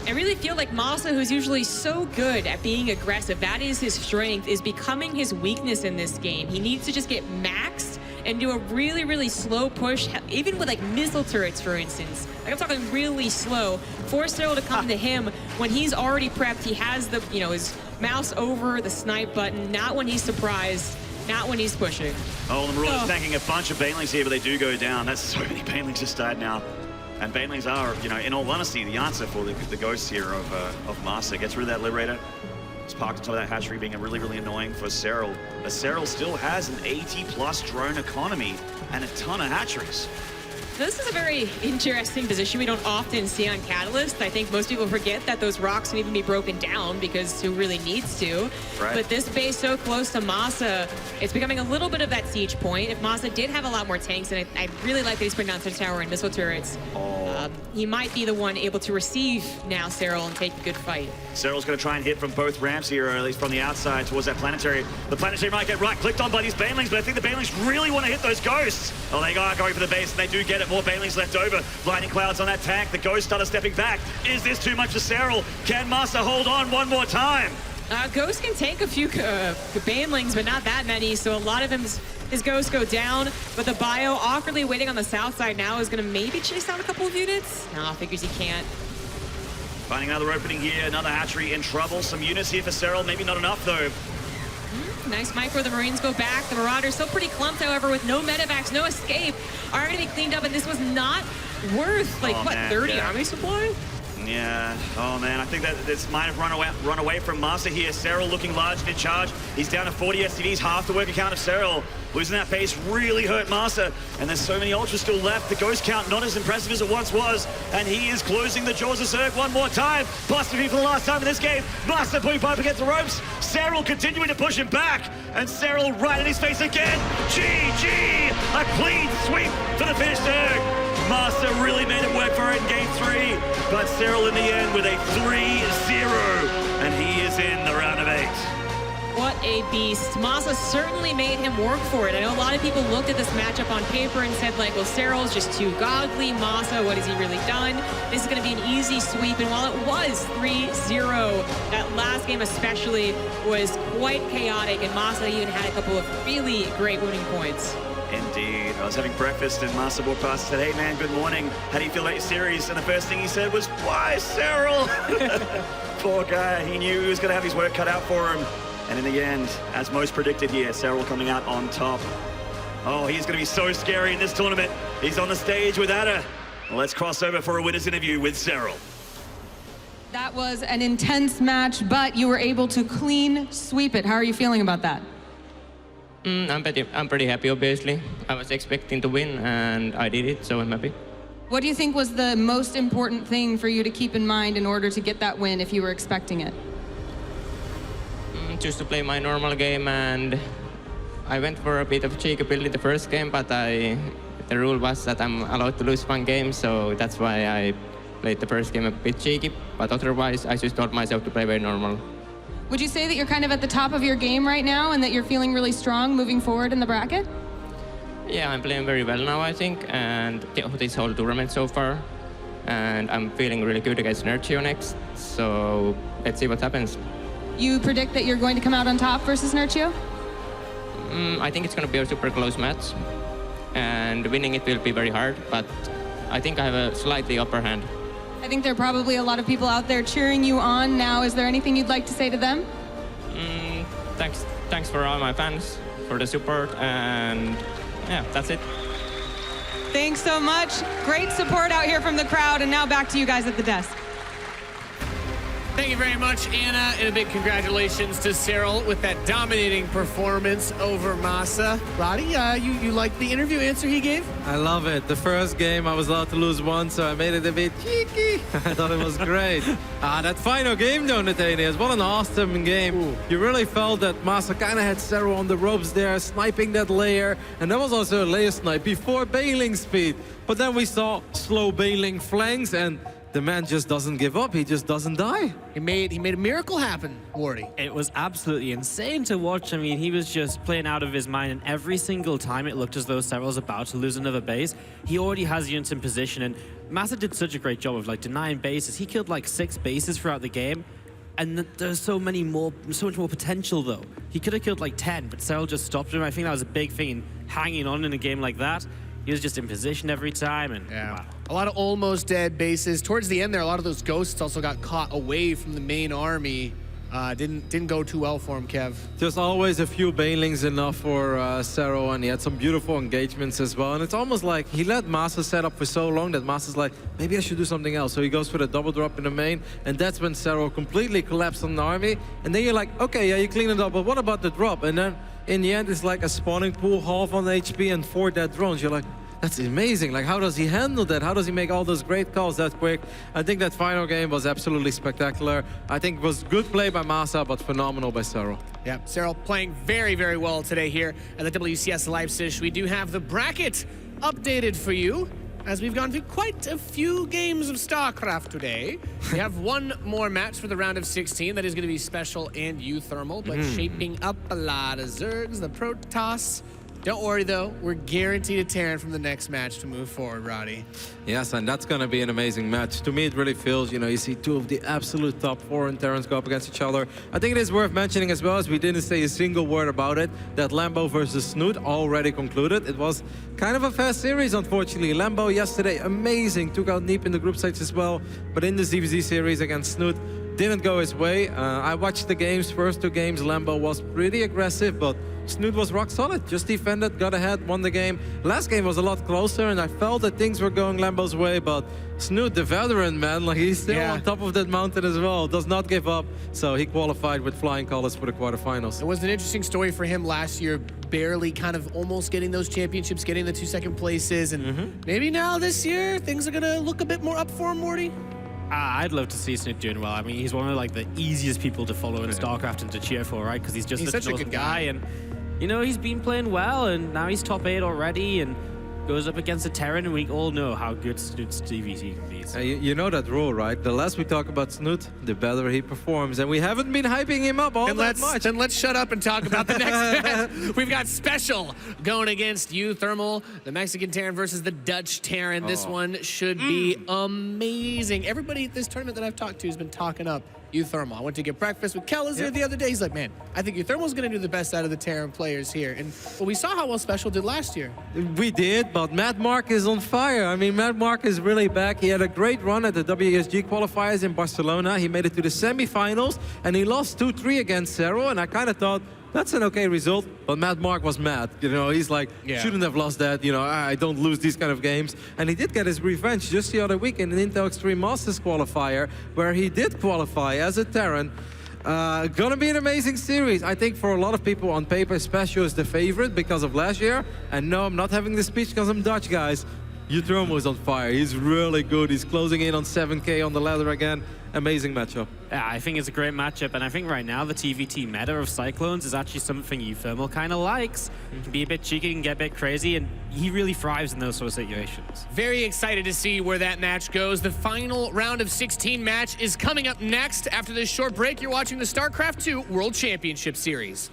I really feel like MaSa, who's usually so good at being aggressive, that is his strength, is becoming his weakness in this game. He needs to just get maxed and do a really, really slow push, even with like missile turrets, for instance. Like, I'm talking really slow. Force Serral to come to him when he's already prepped. He has the, you know, his mouse over the snipe button, not when he's surprised, not when he's pushing. Oh, the Marauders tanking a bunch of Banelings here, but they do go down. That's so many Banelings just died now. And Banelings are, you know, in all honesty, the answer for the Ghosts here of MaSa. Gets rid of that Liberator. It's parked on top of that hatchery, being really, really annoying for Serral. But Serral still has an 80+ drone economy and a ton of hatcheries. This is a very interesting position we don't often see on Catalyst. I think most people forget that those rocks can even be broken down because who really needs to? Right. But this base so close to MaSa, it's becoming a little bit of that siege point. If MaSa did have a lot more tanks, and I really like that he's putting down Touch Tower and missile turrets, he might be the one able to receive now Serral and take a good fight. Serral's going to try and hit from both ramps here, or at least from the outside towards that Planetary. The Planetary might get right-clicked on by these Banelings, but I think the Banelings really want to hit those Ghosts. Oh, they are going for the base, and they do get it. More Banelings left over. Blinding Clouds on that tank. The Ghosts started stepping back. Is this too much for Serral? Can MaSa hold on one more time? Ghost can take a few Banelings, but not that many, so a lot of his Ghosts go down, but the bio awkwardly waiting on the south side now is going to maybe chase down a couple of units. No, figures he can't. Finding another opening here, another hatchery in trouble. Some units here for Serral, maybe not enough though. Nice micro, the Marines go back. The Marauders still pretty clumped, however, with no medevacs, no escape, are going to be cleaned up, and this was not worth, like, 30 army supply? Yeah, oh man, I think that this might have run away from MaSa here. Serral looking large and in charge. He's down to 40 SCVs, half the work account of Serral. Losing that pace really hurt MaSa, and there's so many ultras still left. The ghost count not as impressive as it once was, and he is closing the jaws of Zerg one more time. Plus, for the last time in this game, MaSa putting pipe against the ropes. Serral continuing to push him back, and Serral right in his face again. GG! A clean sweep for the Finnish Zerg. MaSa really made it work for her in Game 3, but Serral in the end with a 3-0, and he is in the round of 8. What a beast. MaSa certainly made him work for it. I know a lot of people looked at this matchup on paper and said, like, well, Serral's just too godly. MaSa, what has he really done? This is going to be an easy sweep, and while it was 3-0, that last game especially was quite chaotic, and MaSa even had a couple of really great winning points. Indeed. I was having breakfast and MaSa walked past and said, hey man, good morning. How do you feel about your series? And the first thing he said was, why, Serral? Poor guy. He knew he was going to have his work cut out for him. And in the end, as most predicted here, Serral coming out on top. Oh, he's going to be so scary in this tournament. He's on the stage with Ada. Let's cross over for a winner's interview with Serral. That was an intense match, but you were able to clean sweep it. How are you feeling about that? I'm pretty happy, obviously. I was expecting to win, and I did it, so I'm happy. What do you think was the most important thing for you to keep in mind in order to get that win if you were expecting it? Just to play my normal game, and I went for a bit of cheeky build in the first game, but the rule was that I'm allowed to lose one game, so that's why I played the first game a bit cheeky, but otherwise I just taught myself to play very normal. Would you say that you're kind of at the top of your game right now and that you're feeling really strong moving forward in the bracket? Yeah, I'm playing very well now, I think, and this whole tournament so far. And I'm feeling really good against Nerchio next, so let's see what happens. You predict that you're going to come out on top versus Nerchio? I think it's going to be a super close match, and winning it will be very hard, but I think I have a slightly upper hand. I think there are probably a lot of people out there cheering you on now. Is there anything you'd like to say to them? Thanks for all my fans, for the support, and yeah, that's it. Thanks so much. Great support out here from the crowd, and now back to you guys at the desk. Thank you very much, Anna, and a big congratulations to Serral with that dominating performance over MaSa. Roddy, you liked the interview answer he gave? I love it. The first game I was allowed to lose one, so I made it a bit cheeky. I thought it was great. That final game though, Nathaniel, what an awesome game. Ooh. You really felt that MaSa kind of had Serral on the ropes there, sniping that layer, and that was also a layer snipe before bailing speed. But then we saw slow bailing flanks, and the man just doesn't give up. He just doesn't die. He made a miracle happen, Wardy. It was absolutely insane to watch. I mean, he was just playing out of his mind, and every single time it looked as though Serral's about to lose another base, he already has units in position, and MaSa did such a great job of like denying bases. He killed like 6 bases throughout the game, and there's so much more potential though. He could have killed like 10, but Serral just stopped him. I think that was a big thing in hanging on in a game like that. He was just in position every time, and wow. A lot of almost dead bases. Towards the end there, a lot of those ghosts also got caught away from the main army. Didn't go too well for him, Kev. Just always a few bailings enough for Serral, and he had some beautiful engagements as well. And it's almost like he let MaSa set up for so long that MaSa's like, maybe I should do something else. So he goes for the double drop in the main, and that's when Serral completely collapsed on the army. And then you're like, okay, yeah, you clean it up, but what about the drop? And then in the end, it's like a spawning pool, half on HP and 4 dead drones. You're like, that's amazing. Like, how does he handle that? How does he make all those great calls that quick? I think that final game was absolutely spectacular. I think it was good play by MaSa, but phenomenal by Serral. Yeah, Serral playing very, very well today here at the WCS Leipzig. We do have the bracket updated for you, as we've gone through quite a few games of StarCraft today. We have one more match for the round of 16 that is going to be special and euthermal, but shaping up a lot of Zergs, the Protoss. Don't worry, though. We're guaranteed a Terran from the next match to move forward, Roddy. Yes, and that's going to be an amazing match. To me, it really feels, you see 2 of the absolute top foreign Terrans go up against each other. I think it is worth mentioning as well, as we didn't say a single word about it, that Lambo versus Snoot already concluded. It was kind of a fast series, unfortunately. Lambo yesterday, amazing. Took out Neep in the group stage as well. But in the ZvT series against Snoot, didn't go his way. I watched the games, first 2 games, Lambo was pretty aggressive, but Snoot was rock solid. Just defended, got ahead, won the game. Last game was a lot closer, and I felt that things were going Lambo's way, but Snoot, the veteran, man, like he's still on top of that mountain as well. Does not give up. So he qualified with flying colors for the quarterfinals. It was an interesting story for him last year, barely kind of almost getting those championships, getting the 2 second places, and maybe now this year things are gonna look a bit more up for him, Morty. I'd love to see Snoot doing well. I mean, he's one of like the easiest people to follow in StarCraft and to cheer for, right? Because he's just such a good guy, and you know he's been playing well, and now he's top 8 already, and goes up against a Terran, and we all know how good Snoot's ZvT can be. So. You know that rule, right? The less we talk about Snoot, the better he performs, and we haven't been hyping him up all that much. Then let's shut up and talk about the next match. We've got Special going against U-Thermal, the Mexican Terran versus the Dutch Terran. This one should be amazing. Everybody at this tournament that I've talked to has been talking up U-Thermal. I went to get breakfast with Kellis here the other day. He's like, man, I think U-Thermal's going to do the best out of the Terran players here. And well, we saw how well Special did last year. We did, but Matt Mark is on fire. I mean, Matt Mark is really back. He had a great run at the WSG qualifiers in Barcelona. He made it to the semifinals, and he lost 2-3 against Serral, and I kind of thought, that's an okay result, but Matt Mark was mad. You know, he's like, shouldn't have lost that. You know, I don't lose these kind of games. And he did get his revenge just the other week in an Intel Extreme Masters qualifier, where he did qualify as a Terran. Gonna be an amazing series. I think for a lot of people on paper, Special is the favorite because of last year. And no, I'm not having this speech because I'm Dutch, guys. U-Thermal is on fire. He's really good. He's closing in on 7K on the ladder again. Amazing matchup. Yeah, I think it's a great matchup, and I think right now the TVT meta of Cyclones is actually something U-Thermal kind of likes. He can be a bit cheeky and get a bit crazy, and he really thrives in those sort of situations. Very excited to see where that match goes. The final round of 16 match is coming up next. After this short break, you're watching the StarCraft 2 World Championship Series.